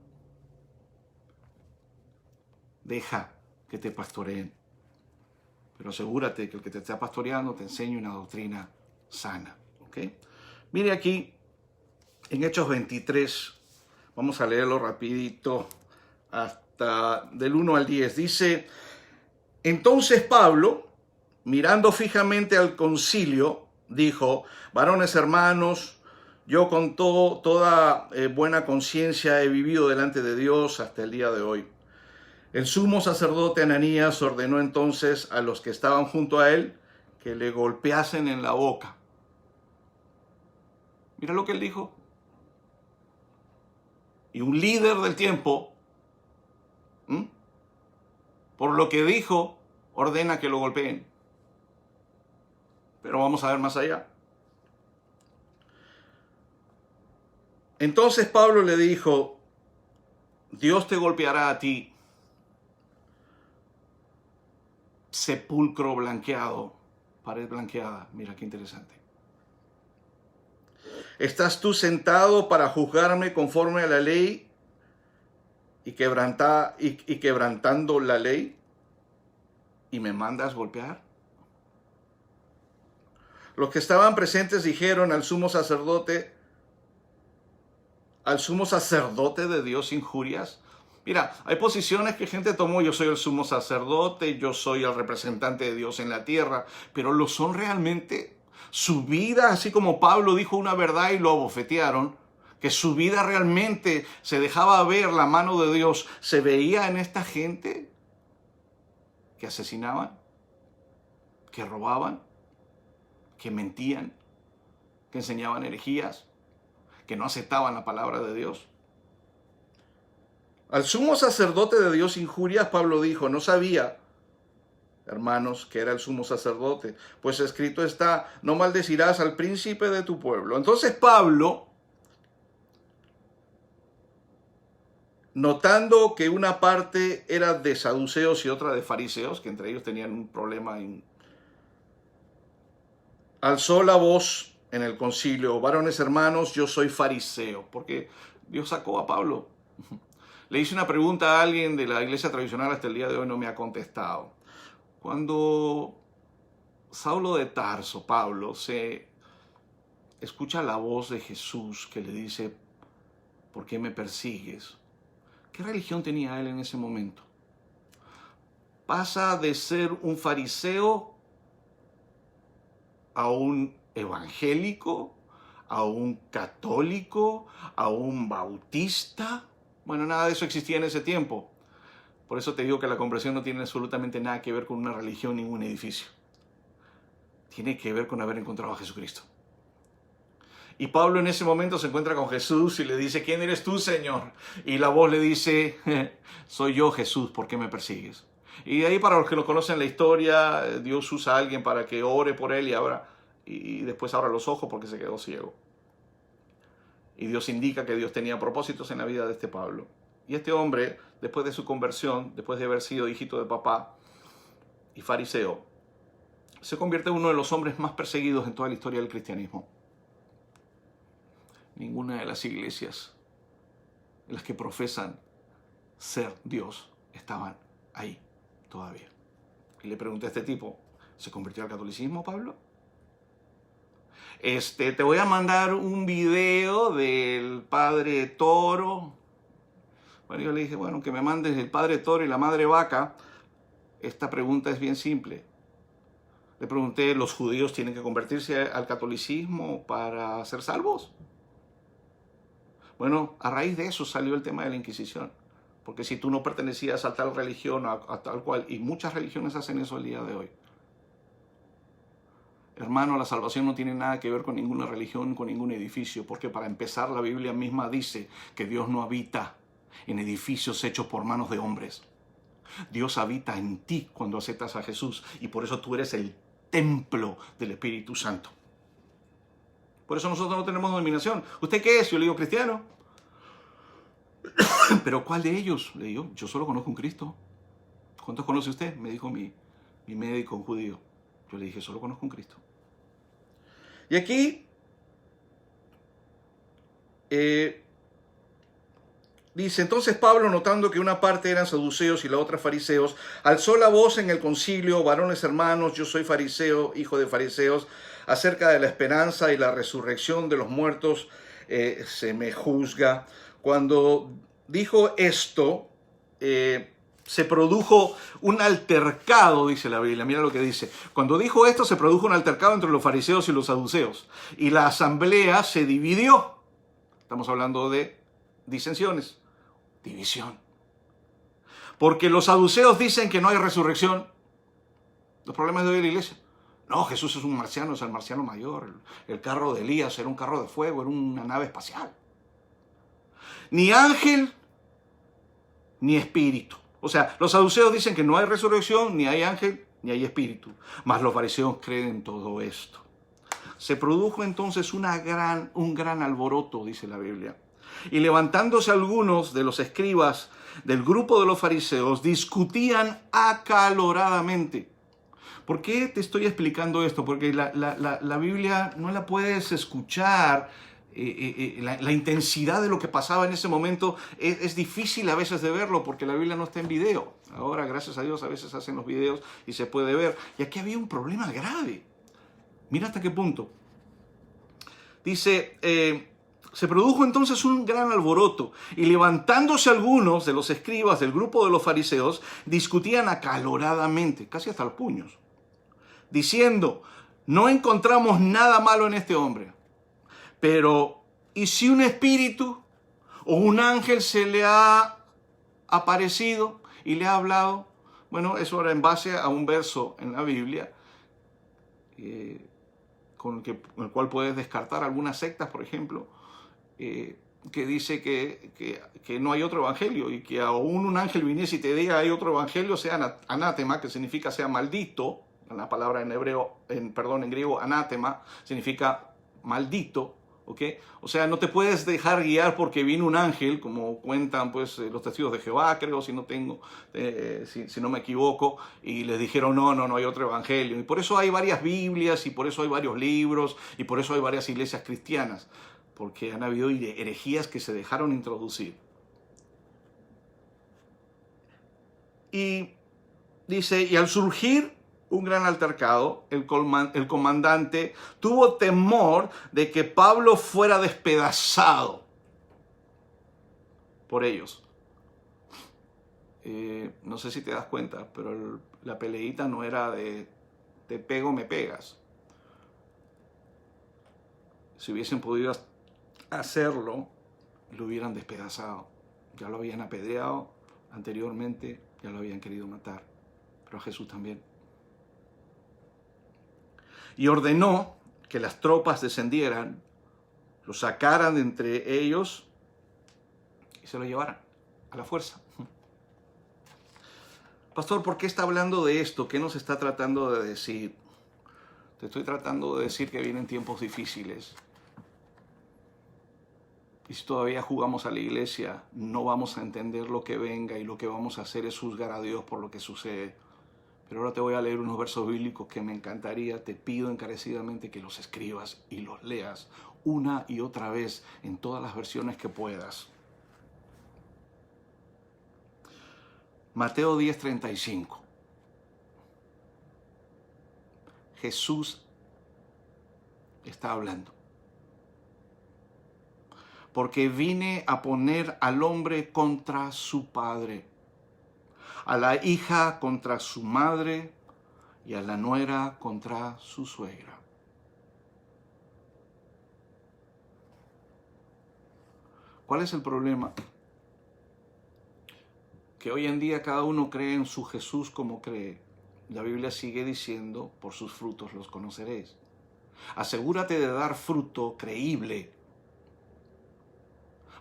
Deja que te pastoreen. Pero asegúrate que el que te está pastoreando te enseñe una doctrina sana. ¿Ok? Mire aquí, en Hechos 23, vamos a leerlo rapidito, hasta del 1 al 10. Dice, entonces Pablo, mirando fijamente al concilio, dijo, varones hermanos, yo con toda buena conciencia he vivido delante de Dios hasta el día de hoy. El sumo sacerdote Ananías ordenó entonces a los que estaban junto a él que le golpeasen en la boca. Mira lo que él dijo. Y un líder del tiempo, por lo que dijo, ordena que lo golpeen. Pero vamos a ver más allá. Entonces Pablo le dijo, Dios te golpeará a ti, sepulcro blanqueado, pared blanqueada. Mira qué interesante. ¿Estás tú sentado para juzgarme conforme a la ley y quebrantando la ley y me mandas golpear? Los que estaban presentes dijeron al sumo sacerdote de Dios injurias. Mira, hay posiciones que gente tomó, yo soy el sumo sacerdote, yo soy el representante de Dios en la tierra, pero ¿lo son realmente? Su vida, así como Pablo dijo una verdad y lo abofetearon, que su vida realmente se dejaba ver la mano de Dios, ¿se veía en esta gente que asesinaban, que robaban, que mentían, que enseñaban herejías, que no aceptaban la palabra de Dios? Al sumo sacerdote de Dios injurias, Pablo dijo, no sabía, hermanos, que era el sumo sacerdote, pues escrito está, no maldecirás al príncipe de tu pueblo. Entonces Pablo, notando que una parte era de saduceos y otra de fariseos, que entre ellos tenían un problema, alzó la voz en el concilio, varones hermanos, yo soy fariseo, porque Dios sacó a Pablo. Le hice una pregunta a alguien de la iglesia tradicional, hasta el día de hoy no me ha contestado. Cuando Saulo de Tarso, Pablo, se escucha la voz de Jesús que le dice, ¿por qué me persigues? ¿Qué religión tenía él en ese momento? Pasa de ser un fariseo a un evangélico, a un católico, a un bautista. Bueno, nada de eso existía en ese tiempo. Por eso te digo que la conversión no tiene absolutamente nada que ver con una religión ni un edificio. Tiene que ver con haber encontrado a Jesucristo. Y Pablo en ese momento se encuentra con Jesús y le dice, ¿quién eres tú, Señor? Y la voz le dice, soy yo, Jesús, ¿por qué me persigues? Y de ahí, para los que lo conocen la historia, Dios usa a alguien para que ore por él y después abra los ojos porque se quedó ciego. Y Dios indica que Dios tenía propósitos en la vida de este Pablo. Y este hombre, después de su conversión, después de haber sido hijito de papá y fariseo, se convierte en uno de los hombres más perseguidos en toda la historia del cristianismo. Ninguna de las iglesias en las que profesan ser Dios estaban ahí todavía. Y le pregunté a este tipo, ¿se convirtió al catolicismo, Pablo? Te voy a mandar un video del padre Toro. Bueno, yo le dije, bueno, que me mandes el padre Toro y la madre Vaca. Esta pregunta es bien simple. Le pregunté, ¿los judíos tienen que convertirse al catolicismo para ser salvos? Bueno, a raíz de eso salió el tema de la Inquisición. Porque si tú no pertenecías a tal religión, a tal cual, y muchas religiones hacen eso el día de hoy. Hermano, la salvación no tiene nada que ver con ninguna religión, con ningún edificio, porque para empezar la Biblia misma dice que Dios no habita en edificios hechos por manos de hombres. Dios habita en ti cuando aceptas a Jesús y por eso tú eres el templo del Espíritu Santo. Por eso nosotros no tenemos denominación. ¿Usted qué es? Yo le digo cristiano. ¿Pero cuál de ellos? Le digo, yo solo conozco un Cristo. ¿Cuántos conoce usted? Me dijo mi médico, un judío. Yo le dije, solo conozco un Cristo. Y aquí dice, entonces Pablo, notando que una parte eran saduceos y la otra fariseos, alzó la voz en el concilio, varones hermanos, yo soy fariseo, hijo de fariseos, acerca de la esperanza y la resurrección de los muertos se me juzga. Cuando dijo esto, se produjo un altercado, dice la Biblia. Mira lo que dice. Cuando dijo esto, se produjo un altercado entre los fariseos y los saduceos. Y la asamblea se dividió. Estamos hablando de disensiones, división. Porque los saduceos dicen que no hay resurrección. Los problemas de hoy de la iglesia. No, Jesús es un marciano, es el marciano mayor. El carro de Elías era un carro de fuego, era una nave espacial. Ni ángel, ni espíritu. O sea, los saduceos dicen que no hay resurrección, ni hay ángel, ni hay espíritu. Mas los fariseos creen en todo esto. Se produjo entonces un gran alboroto, dice la Biblia. Y levantándose algunos de los escribas del grupo de los fariseos, discutían acaloradamente. ¿Por qué te estoy explicando esto? Porque la Biblia no la puedes escuchar. La intensidad de lo que pasaba en ese momento es difícil a veces de verlo porque la Biblia no está en video. Ahora, gracias a Dios, a veces hacen los videos y se puede ver. Y aquí había un problema grave. Mira hasta qué punto. Dice, se produjo entonces un gran alboroto y levantándose algunos de los escribas del grupo de los fariseos, discutían acaloradamente, casi hasta los puños, diciendo, no encontramos nada malo en este hombre. Pero, ¿y si un espíritu o un ángel se le ha aparecido y le ha hablado? Bueno, eso era en base a un verso en la Biblia con el cual puedes descartar algunas sectas, por ejemplo, que dice que no hay otro evangelio y que aún un ángel viniese y te diga hay otro evangelio, sea anátema, que significa sea maldito. La palabra en griego anátema significa maldito. ¿Okay? O sea, no te puedes dejar guiar porque vino un ángel, como cuentan pues los testigos de Jehová, creo, si no me equivoco, y les dijeron no hay otro evangelio. Y por eso hay varias Biblias, y por eso hay varios libros, y por eso hay varias iglesias cristianas, porque han habido herejías que se dejaron introducir. Y dice, y al surgir un gran altercado, el comandante tuvo temor de que Pablo fuera despedazado por ellos. No sé si te das cuenta, pero la peleita no era de te pego, me pegas. Si hubiesen podido hacerlo, lo hubieran despedazado. Ya lo habían apedreado anteriormente, ya lo habían querido matar. Pero a Jesús también. Y ordenó que las tropas descendieran, lo sacaran de entre ellos y se lo llevaran a la fuerza. Pastor, ¿por qué está hablando de esto? ¿Qué nos está tratando de decir? Te estoy tratando de decir que vienen tiempos difíciles. Y si todavía jugamos a la iglesia, no vamos a entender lo que venga y lo que vamos a hacer es juzgar a Dios por lo que sucede. Pero ahora te voy a leer unos versos bíblicos que me encantaría, te pido encarecidamente que los escribas y los leas una y otra vez en todas las versiones que puedas. Mateo 10:35. Jesús está hablando. Porque vine a poner al hombre contra su padre, a la hija contra su madre y a la nuera contra su suegra. ¿Cuál es el problema? Que hoy en día cada uno cree en su Jesús como cree. La Biblia sigue diciendo, por sus frutos los conoceréis. Asegúrate de dar fruto creíble.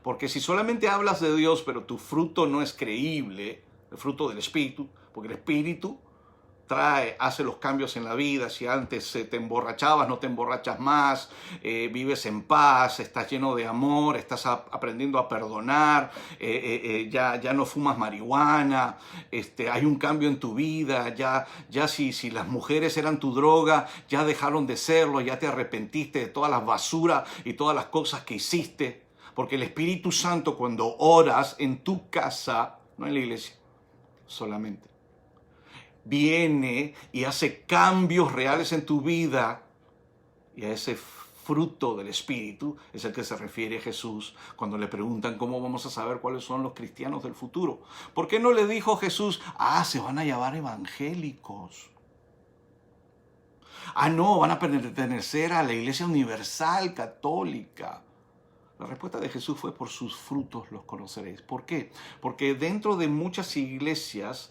Porque si solamente hablas de Dios, pero tu fruto no es creíble, el fruto del Espíritu, porque el Espíritu hace los cambios en la vida. Si antes te emborrachabas, no te emborrachas más, vives en paz, estás lleno de amor, estás aprendiendo a perdonar, ya no fumas marihuana, hay un cambio en tu vida, ya si las mujeres eran tu droga, ya dejaron de serlo, ya te arrepentiste de todas las basuras y todas las cosas que hiciste, porque el Espíritu Santo cuando oras en tu casa, no en la iglesia solamente, viene y hace cambios reales en tu vida, y a ese fruto del Espíritu es el que se refiere Jesús cuando le preguntan cómo vamos a saber cuáles son los cristianos del futuro. ¿Por qué no le dijo Jesús, se van a llamar evangélicos? No, van a pertenecer a la Iglesia Universal Católica. La respuesta de Jesús fue, por sus frutos los conoceréis. ¿Por qué? Porque dentro de muchas iglesias,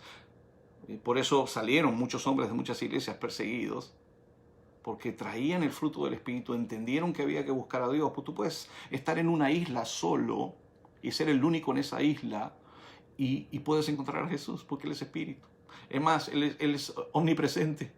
por eso salieron muchos hombres de muchas iglesias perseguidos, porque traían el fruto del Espíritu, entendieron que había que buscar a Dios. Pues tú puedes estar en una isla solo y ser el único en esa isla y puedes encontrar a Jesús porque Él es Espíritu. Es más, Él es omnipresente,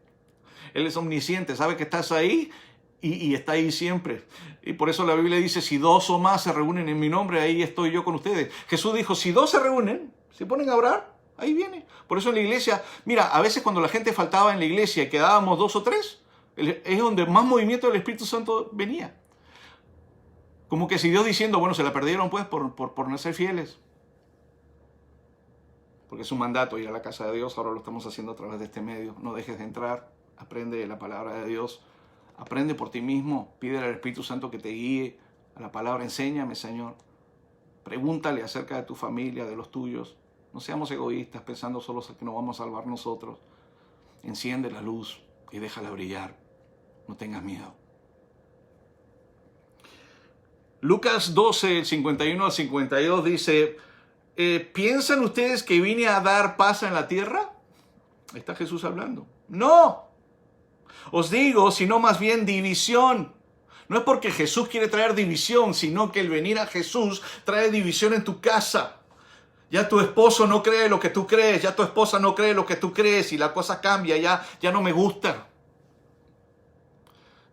Él es omnisciente, sabe que estás ahí y está ahí siempre. Y por eso la Biblia dice, si dos o más se reúnen en mi nombre, ahí estoy yo con ustedes. Jesús dijo, si dos se reúnen, se ponen a orar, ahí viene. Por eso en la iglesia, mira, a veces cuando la gente faltaba en la iglesia y quedábamos 2 o 3, es donde más movimiento del Espíritu Santo venía. Como que si Dios diciendo, bueno, se la perdieron pues por no ser fieles. Porque es un mandato ir a la casa de Dios, ahora lo estamos haciendo a través de este medio. No dejes de entrar, aprende la palabra de Dios, aprende por ti mismo, pídele al Espíritu Santo que te guíe a la palabra, enséñame, Señor. Pregúntale acerca de tu familia, de los tuyos. No seamos egoístas pensando solo que nos vamos a salvar nosotros. Enciende la luz y déjala brillar. No tengas miedo. Lucas 12, 51 al 52 dice, ¿piensan ustedes que vine a dar paz en la tierra? Ahí está Jesús hablando. No, os digo, sino más bien división. No es porque Jesús quiere traer división, sino que el venir a Jesús trae división en tu casa. Ya tu esposo no cree lo que tú crees, ya tu esposa no cree lo que tú crees y la cosa cambia, ya no me gusta.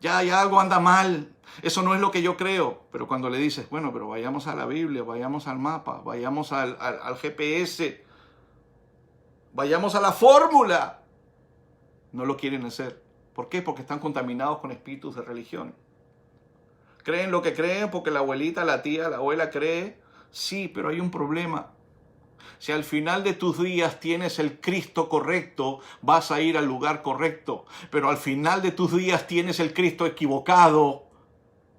Ya algo anda mal, eso no es lo que yo creo. Pero cuando le dices, bueno, pero vayamos a la Biblia, vayamos al mapa, vayamos al GPS, vayamos a la fórmula, no lo quieren hacer. ¿Por qué? Porque están contaminados con espíritus de religión. ¿Creen lo que creen porque la abuelita, la tía, la abuela cree? Sí, pero hay un problema. Si al final de tus días tienes el Cristo correcto, vas a ir al lugar correcto. Pero al final de tus días tienes el Cristo equivocado,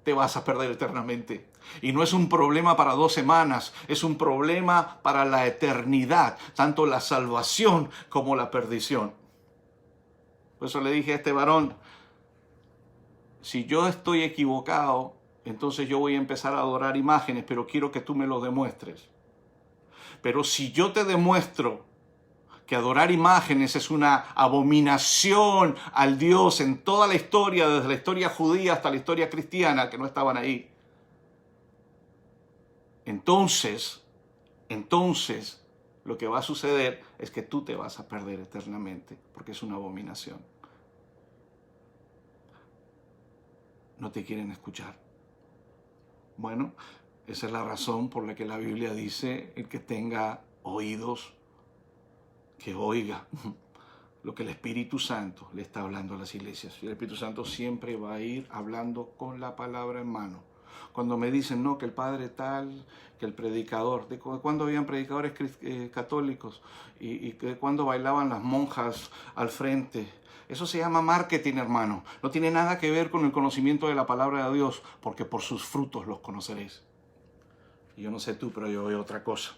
te vas a perder eternamente. Y no es un problema para 2 semanas, es un problema para la eternidad, tanto la salvación como la perdición. Por eso le dije a este varón, si yo estoy equivocado, entonces yo voy a empezar a adorar imágenes, pero quiero que tú me lo demuestres. Pero si yo te demuestro que adorar imágenes es una abominación al Dios en toda la historia, desde la historia judía hasta la historia cristiana, que no estaban ahí, entonces, lo que va a suceder es que tú te vas a perder eternamente, porque es una abominación. No te quieren escuchar. Bueno, esa es la razón por la que la Biblia dice, el que tenga oídos, que oiga lo que el Espíritu Santo le está hablando a las iglesias. Y el Espíritu Santo siempre va a ir hablando con la palabra en mano. Cuando me dicen, no, que el padre tal, que el predicador, de cuando habían predicadores católicos y que cuando bailaban las monjas al frente. Eso se llama marketing, hermano. No tiene nada que ver con el conocimiento de la palabra de Dios, porque por sus frutos los conoceréis. Y yo no sé tú, pero yo veo otra cosa.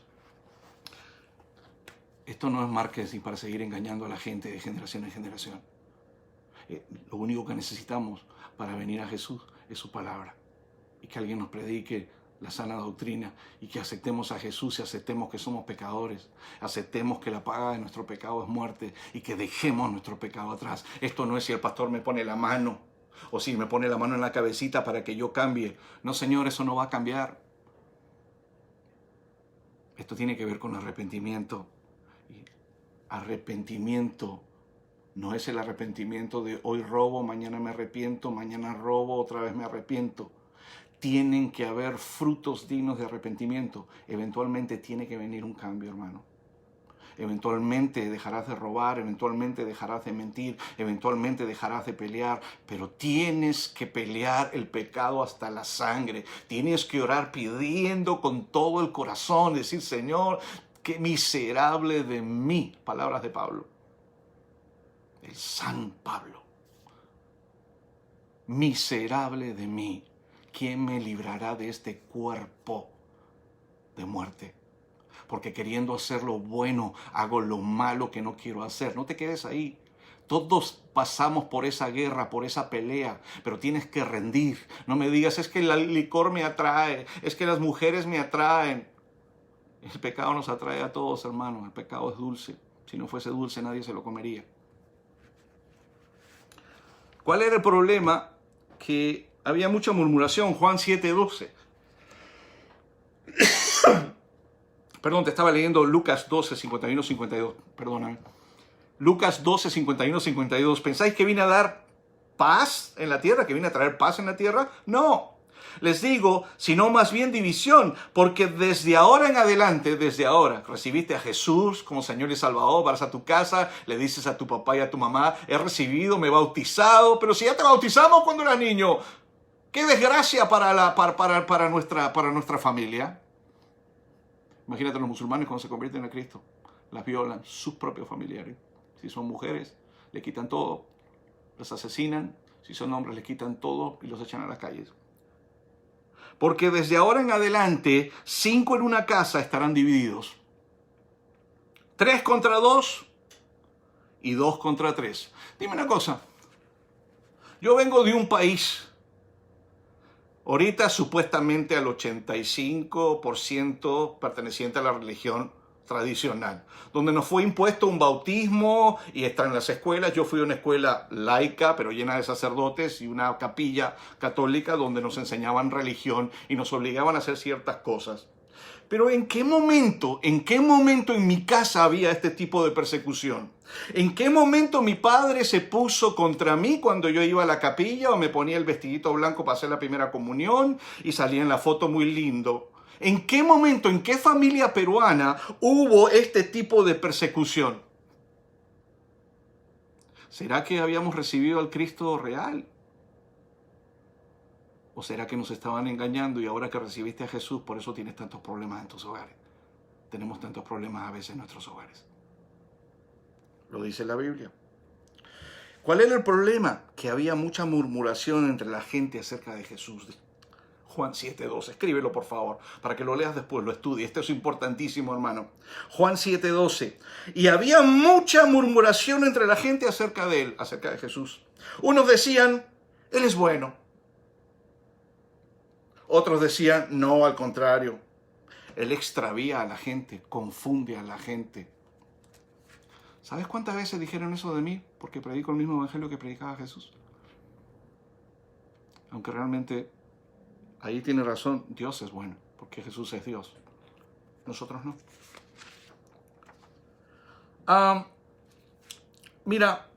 Esto no es marketing para seguir engañando a la gente de generación en generación. Lo único que necesitamos para venir a Jesús es su palabra. Y que alguien nos predique la sana doctrina y que aceptemos a Jesús y aceptemos que somos pecadores. Aceptemos que la paga de nuestro pecado es muerte y que dejemos nuestro pecado atrás. Esto no es si el pastor me pone la mano o si me pone la mano en la cabecita para que yo cambie. No, Señor, eso no va a cambiar. Esto tiene que ver con arrepentimiento. Y arrepentimiento no es el arrepentimiento de hoy robo, mañana me arrepiento, mañana robo, otra vez me arrepiento. Tienen que haber frutos dignos de arrepentimiento. Eventualmente tiene que venir un cambio, hermano. Eventualmente dejarás de robar, eventualmente dejarás de mentir, eventualmente dejarás de pelear, pero tienes que pelear el pecado hasta la sangre. Tienes que orar pidiendo con todo el corazón, decir, Señor, qué miserable de mí. Palabras de Pablo. El San Pablo. Miserable de mí. ¿Quién me librará de este cuerpo de muerte? Porque queriendo hacer lo bueno, hago lo malo que no quiero hacer. No te quedes ahí. Todos pasamos por esa guerra, por esa pelea, pero tienes que rendir. No me digas, es que el licor me atrae, es que las mujeres me atraen. El pecado nos atrae a todos, hermanos. El pecado es dulce. Si no fuese dulce, nadie se lo comería. ¿Cuál era el problema? Que había mucha murmuración. Juan 7:12. Perdón, te estaba leyendo Lucas 12, 51, 52. Perdóname. Lucas 12, 51, 52. ¿Pensáis que vine a dar paz en la tierra? ¿Que vine a traer paz en la tierra? No. Les digo, sino más bien división, porque desde ahora en adelante, desde ahora, recibiste a Jesús como Señor y Salvador, vas a tu casa, le dices a tu papá y a tu mamá, he recibido, me he bautizado, pero si ya te bautizamos cuando eras niño, qué desgracia para nuestra familia. Imagínate los musulmanes cuando se convierten a Cristo, las violan sus propios familiares. Si son mujeres, le quitan todo, las asesinan, si son hombres, le quitan todo y los echan a las calles. Porque desde ahora en adelante, 5 en una casa estarán divididos. 3 contra 2 y 2 contra 3. Dime una cosa. Yo vengo de un país, ahorita supuestamente al 85% perteneciente a la religión tradicional, donde nos fue impuesto un bautismo y está en las escuelas. Yo fui a una escuela laica, pero llena de sacerdotes, y una capilla católica donde nos enseñaban religión y nos obligaban a hacer ciertas cosas. Pero ¿en qué momento en mi casa había este tipo de persecución? ¿En qué momento mi padre se puso contra mí cuando yo iba a la capilla o me ponía el vestidito blanco para hacer la primera comunión y salía en la foto muy lindo? ¿En qué momento, en qué familia peruana hubo este tipo de persecución? ¿Será que habíamos recibido al Cristo real? ¿O será que nos estaban engañando y ahora que recibiste a Jesús, por eso tienes tantos problemas en tus hogares? Tenemos tantos problemas a veces en nuestros hogares. Lo dice la Biblia. ¿Cuál era el problema? Que había mucha murmuración entre la gente acerca de Jesús. Juan 7:12. Escríbelo, por favor, para que lo leas después, lo estudies. Esto es importantísimo, hermano. Juan 7:12. Y había mucha murmuración entre la gente acerca de él, acerca de Jesús. Unos decían, él es bueno. Otros decían, no, al contrario. Él extravía a la gente, confunde a la gente. ¿Sabes cuántas veces dijeron eso de mí? Porque predico el mismo evangelio que predicaba Jesús. Aunque realmente, ahí tiene razón, Dios es bueno, porque Jesús es Dios. Nosotros no. Mira,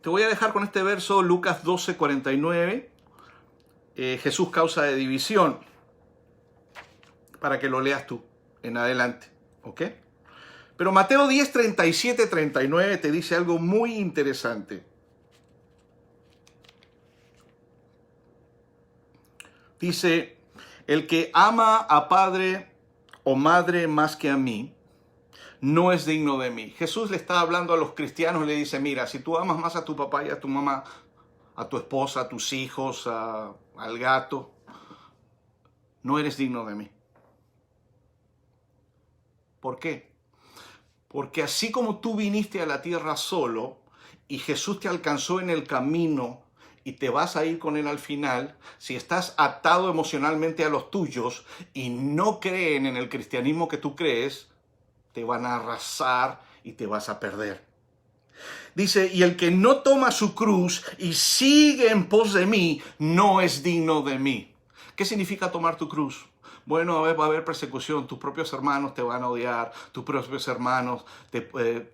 te voy a dejar con este verso, Lucas 12:49. Jesús causa de división, para que lo leas tú en adelante, ¿ok? Pero Mateo 10:37-39 te dice algo muy interesante. Dice, el que ama a padre o madre más que a mí, no es digno de mí. Jesús le está hablando a los cristianos y le dice, mira, si tú amas más a tu papá y a tu mamá, a tu esposa, a tus hijos, al gato, no eres digno de mí. ¿Por qué? Porque así como tú viniste a la tierra solo y Jesús te alcanzó en el camino y te vas a ir con él al final, si estás atado emocionalmente a los tuyos y no creen en el cristianismo que tú crees, te van a arrasar y te vas a perder. Dice, y el que no toma su cruz y sigue en pos de mí, no es digno de mí. ¿Qué significa tomar tu cruz? Bueno, va a haber persecución, tus propios hermanos te van a odiar, tus propios hermanos,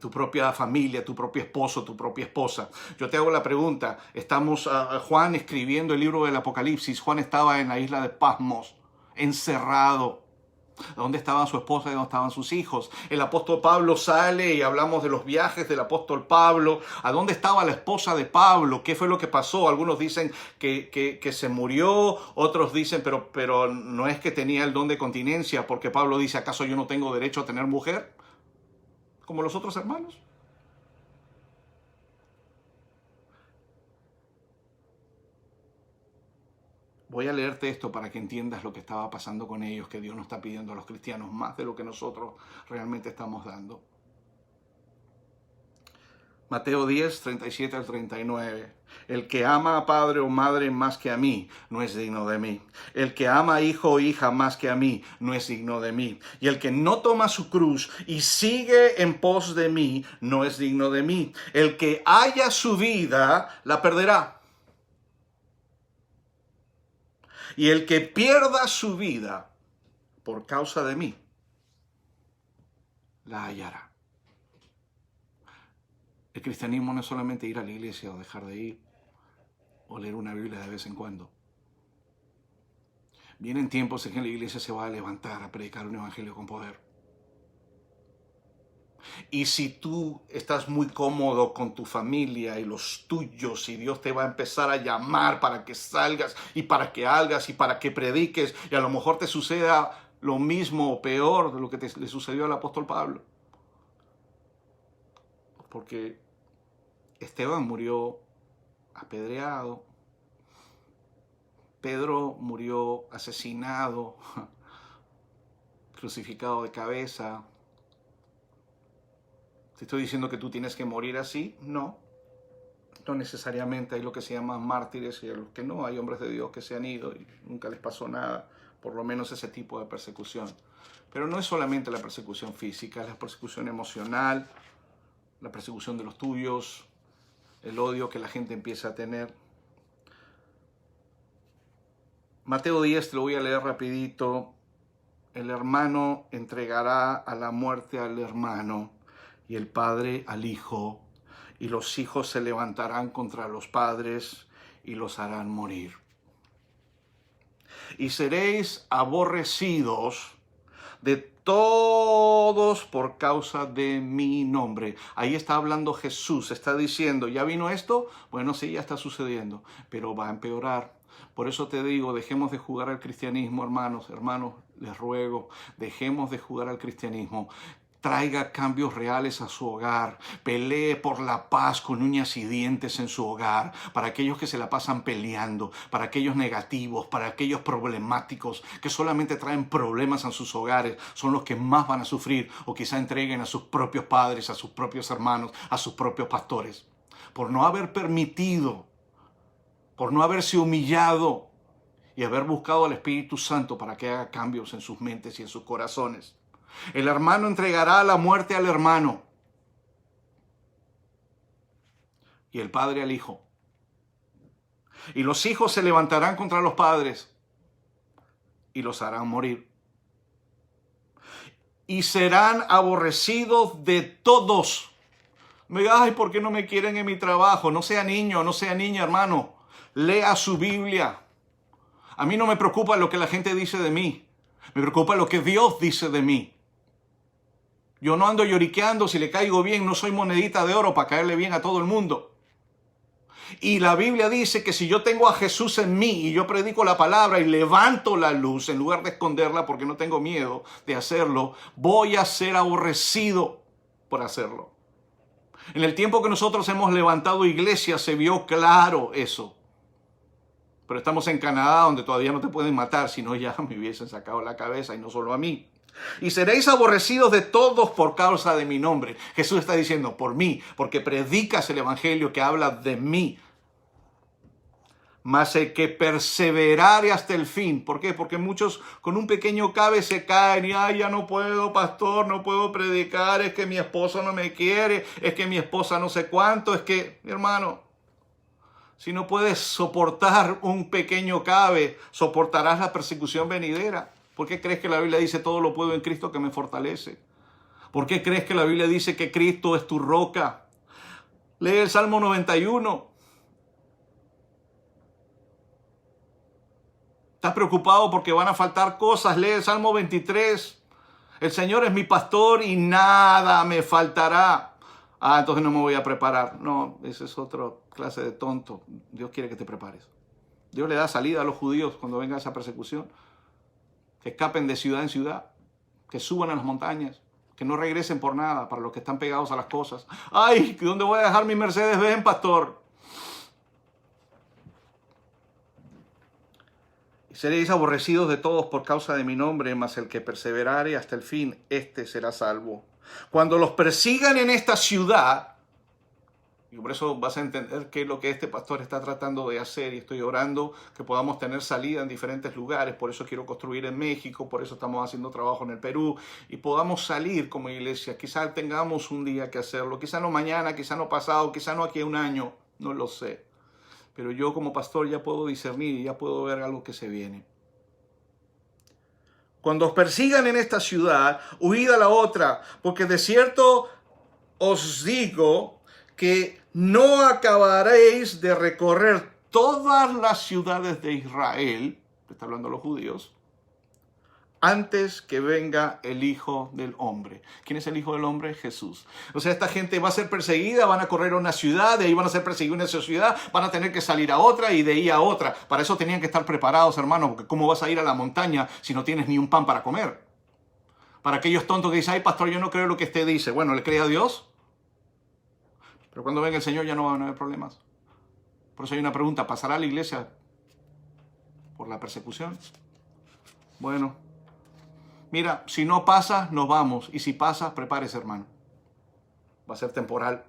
tu propia familia, tu propio esposo, tu propia esposa. Yo te hago la pregunta, estamos Juan escribiendo el libro del Apocalipsis, Juan estaba en la isla de Patmos, encerrado. ¿Dónde estaban su esposa y dónde estaban sus hijos? El apóstol Pablo sale y hablamos de los viajes del apóstol Pablo. ¿A dónde estaba la esposa de Pablo? ¿Qué fue lo que pasó? Algunos dicen que se murió, otros dicen, pero no es que tenía el don de continencia, porque Pablo dice, ¿acaso yo no tengo derecho a tener mujer? Como los otros hermanos. Voy a leerte esto para que entiendas lo que estaba pasando con ellos, que Dios nos está pidiendo a los cristianos más de lo que nosotros realmente estamos dando. Mateo 10:37-39. El que ama a padre o madre más que a mí, no es digno de mí. El que ama a hijo o hija más que a mí, no es digno de mí. Y el que no toma su cruz y sigue en pos de mí, no es digno de mí. El que haya su vida, la perderá. Y el que pierda su vida por causa de mí, la hallará. El cristianismo no es solamente ir a la iglesia o dejar de ir, o leer una Biblia de vez en cuando. Vienen tiempos en que la iglesia se va a levantar a predicar un evangelio con poder. Y si tú estás muy cómodo con tu familia y los tuyos, y Dios te va a empezar a llamar para que salgas y para que hagas y para que prediques, y a lo mejor te suceda lo mismo o peor de lo que le sucedió al apóstol Pablo. Porque Esteban murió apedreado, Pedro murió asesinado, crucificado de cabeza. ¿Te estoy diciendo que tú tienes que morir así? No. No necesariamente. Hay lo que se llaman mártires y los que no. Hay hombres de Dios que se han ido y nunca les pasó nada. Por lo menos ese tipo de persecución. Pero no es solamente la persecución física, es la persecución emocional, la persecución de los tuyos, el odio que la gente empieza a tener. Mateo 10, te lo voy a leer rapidito. El hermano entregará a la muerte al hermano y el padre al hijo, y los hijos se levantarán contra los padres y los harán morir. Y seréis aborrecidos de todos por causa de mi nombre. Ahí está hablando Jesús, está diciendo, ¿ya vino esto? Bueno, sí, ya está sucediendo, pero va a empeorar. Por eso te digo, dejemos de jugar al cristianismo, hermanos, les ruego, dejemos de jugar al cristianismo. traiga cambios reales a su hogar. Pelee por la paz con uñas y dientes en su hogar. Para aquellos que se la pasan peleando, para aquellos negativos, para aquellos problemáticos que solamente traen problemas a sus hogares, son los que más van a sufrir o quizá entreguen a sus propios padres, a sus propios hermanos, a sus propios pastores. Por no haber permitido, por no haberse humillado y haber buscado al Espíritu Santo para que haga cambios en sus mentes y en sus corazones. El hermano entregará la muerte al hermano y el padre al hijo. Y los hijos se levantarán contra los padres y los harán morir. Y serán aborrecidos de todos. Me diga, ay, ¿por qué no me quieren en mi trabajo? No sea niño, no sea niña, hermano. Lea su Biblia. A mí no me preocupa lo que la gente dice de mí. Me preocupa lo que Dios dice de mí. Yo no ando lloriqueando si le caigo bien, no soy monedita de oro para caerle bien a todo el mundo. Y la Biblia dice que si yo tengo a Jesús en mí y yo predico la palabra y levanto la luz en lugar de esconderla porque no tengo miedo de hacerlo, voy a ser aborrecido por hacerlo. En el tiempo que nosotros hemos levantado iglesias se vio claro eso. Pero estamos en Canadá donde todavía no te pueden matar, si no ya me hubiesen sacado la cabeza y no solo a mí. Y seréis aborrecidos de todos por causa de mi nombre. Jesús está diciendo por mí, porque predicas el evangelio que habla de mí. Mas el que perseverare hasta el fin. ¿Por qué? Porque muchos con un pequeño cabe se caen y ay, ya no puedo, pastor, no puedo predicar, es que mi esposo no me quiere, es que mi esposa no sé cuánto, es que, mi hermano, si no puedes soportar un pequeño cabe, soportarás la persecución venidera. ¿Por qué crees que la Biblia dice todo lo puedo en Cristo que me fortalece? ¿Por qué crees que la Biblia dice que Cristo es tu roca? Lee el Salmo 91. ¿Estás preocupado porque van a faltar cosas? Lee el Salmo 23. El Señor es mi pastor y nada me faltará. Ah, entonces no me voy a preparar. No, esa es otra clase de tonto. Dios quiere que te prepares. Dios le da salida a los judíos cuando venga esa persecución. Que escapen de ciudad en ciudad, que suban a las montañas, que no regresen por nada para los que están pegados a las cosas. ¡Ay! ¿Dónde voy a dejar mi Mercedes-Benz, pastor? Y seréis aborrecidos de todos por causa de mi nombre, mas el que perseverare hasta el fin, éste será salvo. Cuando los persigan en esta ciudad, y por eso vas a entender qué es lo que este pastor está tratando de hacer y estoy orando que podamos tener salida en diferentes lugares. Por eso quiero construir en México, por eso estamos haciendo trabajo en el Perú y podamos salir como iglesia. Quizá tengamos un día que hacerlo, quizá no mañana, quizá no pasado, quizá no aquí a un año, no lo sé. Pero yo como pastor ya puedo discernir y ya puedo ver algo que se viene. Cuando os persigan en esta ciudad, huid a la otra, porque de cierto os digo que no acabaréis de recorrer todas las ciudades de Israel, está hablando los judíos, antes que venga el Hijo del Hombre. ¿Quién es el Hijo del Hombre? Jesús. O sea, esta gente va a ser perseguida, van a correr a una ciudad, de ahí van a ser perseguidos en esa ciudad, van a tener que salir a otra y de ahí a otra. Para eso tenían que estar preparados, hermanos, porque ¿cómo vas a ir a la montaña si no tienes ni un pan para comer? Para aquellos tontos que dicen, ay, pastor, yo no creo lo que usted dice. Bueno, ¿le cree a Dios? Pero cuando venga el Señor ya no van a haber problemas. Por eso hay una pregunta, ¿pasará la iglesia por la persecución? Bueno, mira, si no pasa, nos vamos. Y si pasa, prepárese, hermano. Va a ser temporal.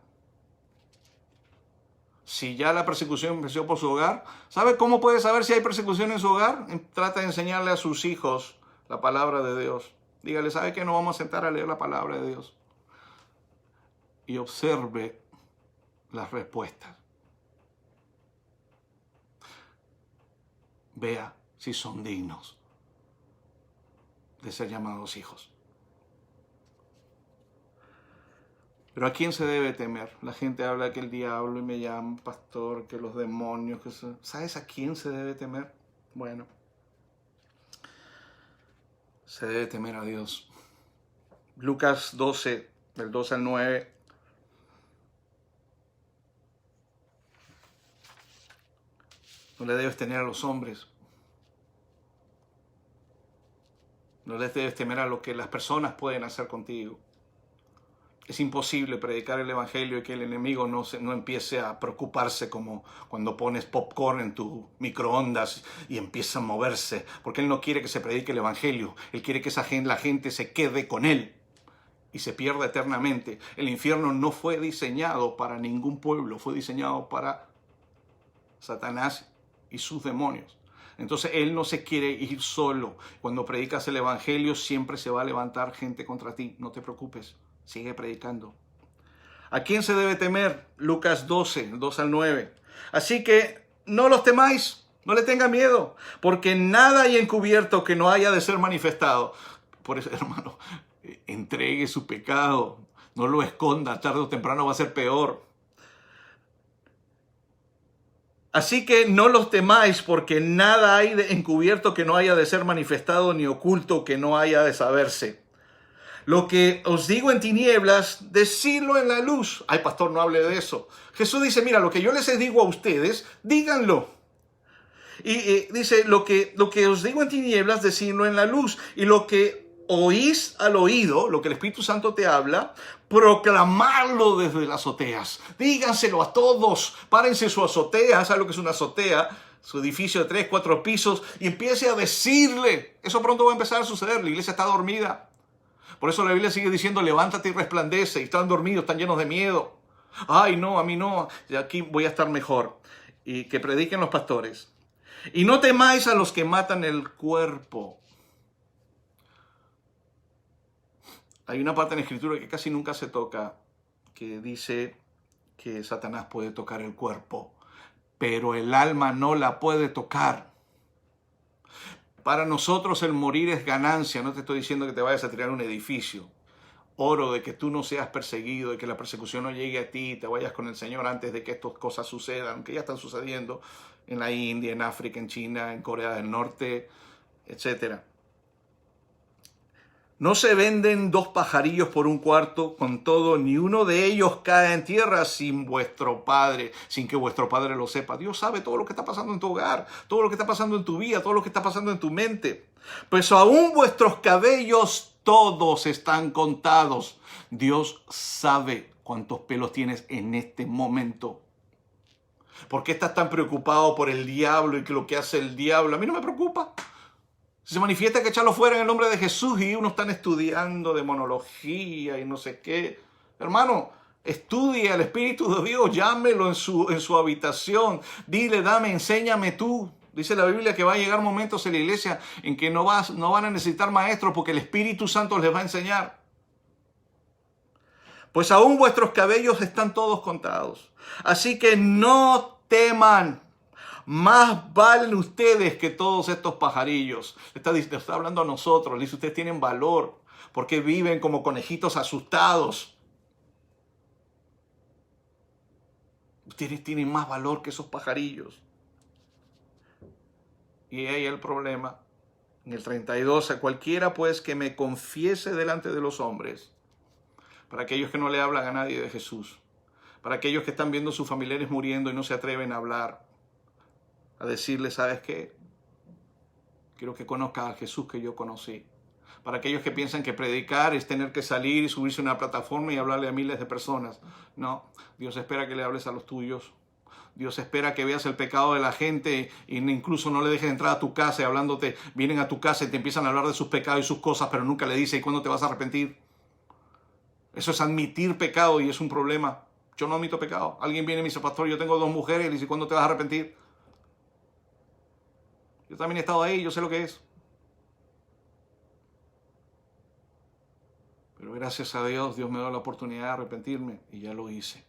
Si ya la persecución empezó por su hogar, ¿sabe cómo puede saber si hay persecución en su hogar? Trata de enseñarle a sus hijos la palabra de Dios. Dígale, ¿sabe que nos vamos a sentar a leer la palabra de Dios? Y observe las respuestas. Vea si son dignos de ser llamados hijos. Pero ¿a quién se debe temer? La gente habla que el diablo y me llaman pastor, que los demonios, que ¿sabes a quién se debe temer? Bueno, se debe temer a Dios. Lucas 12, del 12 al 9. No le debes temer a los hombres. No les debes temer a lo que las personas pueden hacer contigo. Es imposible predicar el evangelio y que el enemigo no empiece a preocuparse como cuando pones popcorn en tu microondas y empieza a moverse, porque él no quiere que se predique el evangelio. Él quiere que la gente se quede con él y se pierda eternamente. El infierno no fue diseñado para ningún pueblo, fue diseñado para Satanás y sus demonios. Entonces él no se quiere ir solo. Cuando predicas el evangelio siempre se va a levantar gente contra ti. No te preocupes, sigue predicando. ¿A quién se debe temer? Lucas 12, 2 al 9. Así que no los temáis, no le tengan miedo, porque nada hay encubierto que no haya de ser manifestado. Por eso, hermano, entregue su pecado, no lo esconda, tarde o temprano va a ser peor. Así que no los temáis, porque nada hay de encubierto que no haya de ser manifestado, ni oculto que no haya de saberse. Lo que os digo en tinieblas, decidlo en la luz. Ay, pastor, no hable de eso. Jesús dice, mira, lo que yo les digo a ustedes, díganlo. Y dice, lo que os digo en tinieblas, decidlo en la luz. Y lo que oís al oído, lo que el Espíritu Santo te habla, proclamarlo desde las azoteas. Díganselo a todos. Párense su azotea. ¿Sabe lo que es una azotea? Su edificio de 3, 4 pisos. Y empiece a decirle. Eso pronto va a empezar a suceder. La iglesia está dormida. Por eso la Biblia sigue diciendo, levántate y resplandece. Y están dormidos, están llenos de miedo. Ay, no, a mí no. Y aquí voy a estar mejor. Y que prediquen los pastores. Y no temáis a los que matan el cuerpo. Hay una parte en la Escritura que casi nunca se toca, que dice que Satanás puede tocar el cuerpo, pero el alma no la puede tocar. Para nosotros el morir es ganancia. No te estoy diciendo que te vayas a tirar un edificio. Oro de que tú no seas perseguido, de que la persecución no llegue a ti, te vayas con el Señor antes de que estas cosas sucedan, que ya están sucediendo en la India, en África, en China, en Corea del Norte, etc. No se venden 2 pajarillos por un cuarto, con todo, ni uno de ellos cae en tierra sin vuestro Padre, sin que vuestro Padre lo sepa. Dios sabe todo lo que está pasando en tu hogar, todo lo que está pasando en tu vida, todo lo que está pasando en tu mente. Pues aún vuestros cabellos todos están contados. Dios sabe cuántos pelos tienes en este momento. ¿Por qué estás tan preocupado por el diablo y que lo que hace el diablo? A mí no me preocupa. Si se manifiesta, hay que echarlo fuera en el nombre de Jesús, y uno están estudiando demonología y no sé qué. Hermano, estudie al Espíritu de Dios, llámelo en su habitación. Dile, dame, enséñame tú. Dice la Biblia que va a llegar momentos en la iglesia en que no van a necesitar maestros porque el Espíritu Santo les va a enseñar. Pues aún vuestros cabellos están todos contados. Así que no teman. Más valen ustedes que todos estos pajarillos. Está hablando a nosotros. Dice, ustedes tienen valor porque viven como conejitos asustados. Ustedes tienen más valor que esos pajarillos. Y ahí el problema. En el 32, a cualquiera pues que me confiese delante de los hombres, para aquellos que no le hablan a nadie de Jesús, para aquellos que están viendo a sus familiares muriendo y no se atreven a hablar, a decirle, ¿sabes qué? Quiero que conozcas al Jesús que yo conocí. Para aquellos que piensan que predicar es tener que salir y subirse a una plataforma y hablarle a miles de personas. No, Dios espera que le hables a los tuyos. Dios espera que veas el pecado de la gente e incluso no le dejes entrar a tu casa y hablándote, vienen a tu casa y te empiezan a hablar de sus pecados y sus cosas, pero nunca le dices, ¿y cuándo te vas a arrepentir? Eso es admitir pecado y es un problema. Yo no admito pecado. Alguien viene y me dice, pastor, yo tengo 2 mujeres, y le dice, ¿cuándo te vas a arrepentir? Yo también he estado ahí, yo sé lo que es. Pero gracias a Dios, Dios me dio la oportunidad de arrepentirme y ya lo hice.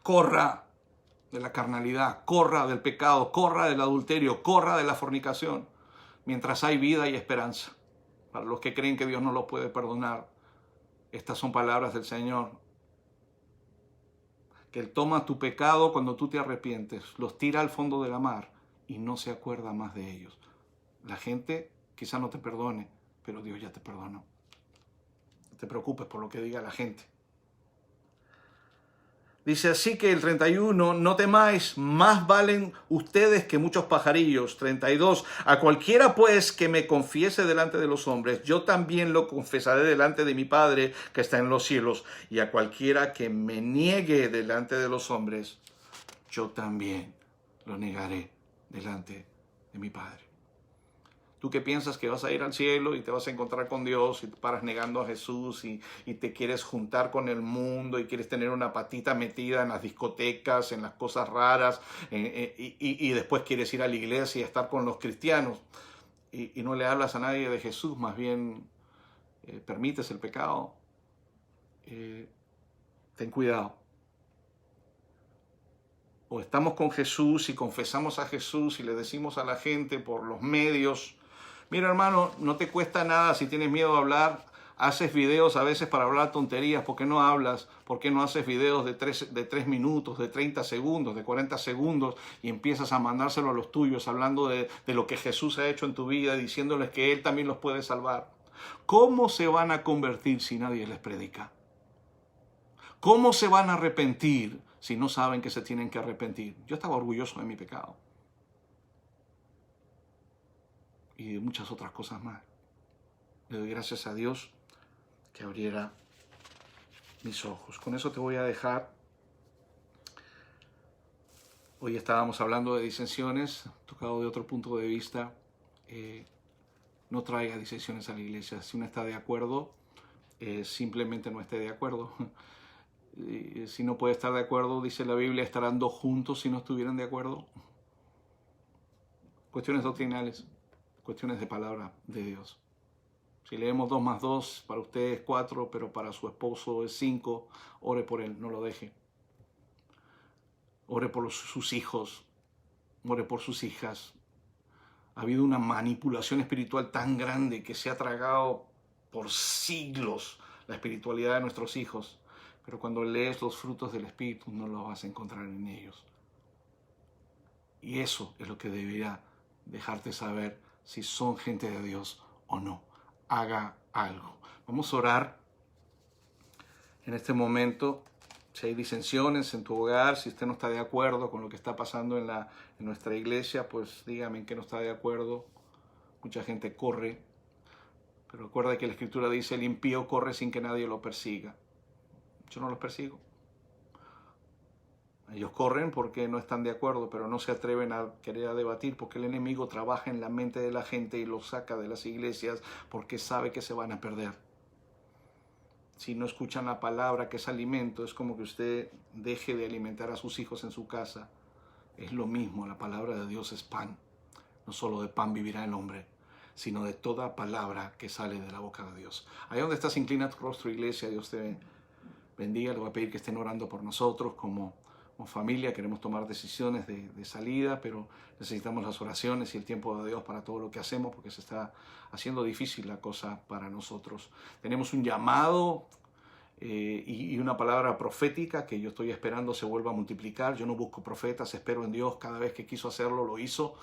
Corra de la carnalidad, corra del pecado, corra del adulterio, corra de la fornicación, mientras hay vida y esperanza. Para los que creen que Dios no los puede perdonar, estas son palabras del Señor. Que Él toma tu pecado cuando tú te arrepientes, los tira al fondo de la mar y no se acuerda más de ellos. La gente quizá no te perdone, pero Dios ya te perdonó. No te preocupes por lo que diga la gente. Dice así que el 31, no temáis, más valen ustedes que muchos pajarillos. 32, a cualquiera pues que me confiese delante de los hombres, yo también lo confesaré delante de mi Padre que está en los cielos. Y a cualquiera que me niegue delante de los hombres, yo también lo negaré delante de mi Padre. Tú que piensas que vas a ir al cielo y te vas a encontrar con Dios y te paras negando a Jesús y te quieres juntar con el mundo y quieres tener una patita metida en las discotecas, en las cosas raras y después quieres ir a la iglesia y estar con los cristianos y no le hablas a nadie de Jesús, más bien permites el pecado, ten cuidado. O estamos con Jesús y confesamos a Jesús y le decimos a la gente por los medios, mira hermano, no te cuesta nada si tienes miedo a hablar, haces videos a veces para hablar tonterías, ¿por qué no hablas? ¿Por qué no haces videos de 3 minutos, de 30 segundos, de 40 segundos y empiezas a mandárselo a los tuyos hablando de lo que Jesús ha hecho en tu vida, diciéndoles que Él también los puede salvar? ¿Cómo se van a convertir si nadie les predica? ¿Cómo se van a arrepentir si no saben que se tienen que arrepentir? Yo estaba orgulloso de mi pecado. Y de muchas otras cosas más. Le doy gracias a Dios que abriera mis ojos. Con eso te voy a dejar. Hoy estábamos hablando de disensiones, tocado de otro punto de vista. No traiga disensiones a la iglesia. Si uno está de acuerdo, simplemente no esté de acuerdo. Si no puede estar de acuerdo, dice la Biblia, estarán dos juntos si no estuvieran de acuerdo. Cuestiones doctrinales, cuestiones de palabra de Dios. Si leemos 2 más 2, para usted es 4, pero para su esposo es 5, ore por él, no lo deje. Ore por sus hijos, ore por sus hijas. Ha habido una manipulación espiritual tan grande que se ha tragado por siglos la espiritualidad de nuestros hijos. Pero cuando lees los frutos del Espíritu no los vas a encontrar en ellos. Y eso es lo que debería dejarte saber si son gente de Dios o no. Haga algo. Vamos a orar en este momento. Si hay disensiones en tu hogar, si usted no está de acuerdo con lo que está pasando en nuestra iglesia, pues dígame en qué no está de acuerdo. Mucha gente corre, pero recuerda que la Escritura dice, el impío corre sin que nadie lo persiga. Yo no los persigo. Ellos corren porque no están de acuerdo, pero no se atreven a querer debatir porque el enemigo trabaja en la mente de la gente y los saca de las iglesias porque sabe que se van a perder. Si no escuchan la palabra que es alimento, es como que usted deje de alimentar a sus hijos en su casa. Es lo mismo, la palabra de Dios es pan. No solo de pan vivirá el hombre, sino de toda palabra que sale de la boca de Dios. Ahí donde estás, inclina tu rostro, iglesia, Dios te bendiga. Le voy a pedir que estén orando por nosotros como familia. Queremos tomar decisiones de salida, pero necesitamos las oraciones y el tiempo de Dios para todo lo que hacemos, porque se está haciendo difícil la cosa para nosotros. Tenemos un llamado y una palabra profética que yo estoy esperando se vuelva a multiplicar. Yo no busco profetas, espero en Dios. Cada vez que quiso hacerlo, lo hizo.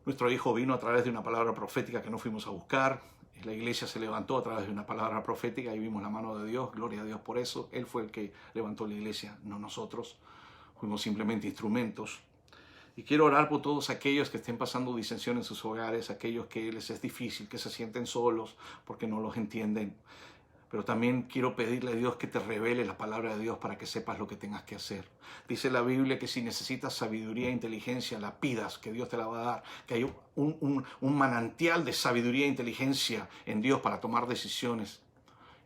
Nuestro hijo vino a través de una palabra profética que no fuimos a buscar. La iglesia se levantó a través de una palabra profética y vimos la mano de Dios. Gloria a Dios por eso. Él fue el que levantó la iglesia, no nosotros. Fuimos simplemente instrumentos. Y quiero orar por todos aquellos que estén pasando disensión en sus hogares, aquellos que les es difícil, que se sienten solos porque no los entienden. Pero también quiero pedirle a Dios que te revele la palabra de Dios para que sepas lo que tengas que hacer. Dice la Biblia que si necesitas sabiduría e inteligencia, la pidas, que Dios te la va a dar. Que hay un manantial de sabiduría e inteligencia en Dios para tomar decisiones.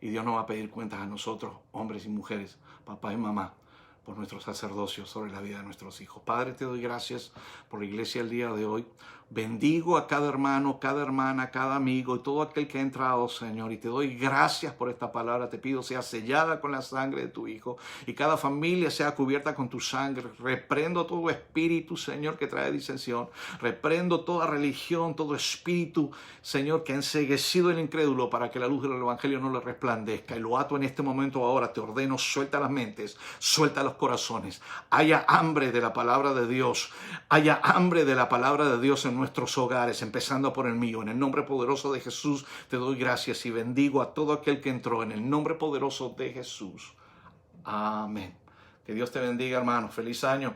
Y Dios nos va a pedir cuentas a nosotros, hombres y mujeres, papá y mamá, por nuestro sacerdocio sobre la vida de nuestros hijos. Padre, te doy gracias por la iglesia el día de hoy. Bendigo a cada hermano, cada hermana, cada amigo y todo aquel que ha entrado, Señor. Y te doy gracias por esta palabra. Te pido sea sellada con la sangre de tu Hijo y cada familia sea cubierta con tu sangre. Reprendo todo espíritu, Señor, que trae disensión. Reprendo toda religión, todo espíritu, Señor, que ha enceguecido el incrédulo para que la luz del evangelio no le resplandezca. Y lo ato en este momento ahora. Te ordeno, suelta las mentes, suelta los corazones. Haya hambre de la palabra de Dios. Haya hambre de la palabra de Dios en nuestros hogares, empezando por el mío. En el nombre poderoso de Jesús te doy gracias y bendigo a todo aquel que entró en el nombre poderoso de Jesús. Amén. Que Dios te bendiga, hermano. Feliz año.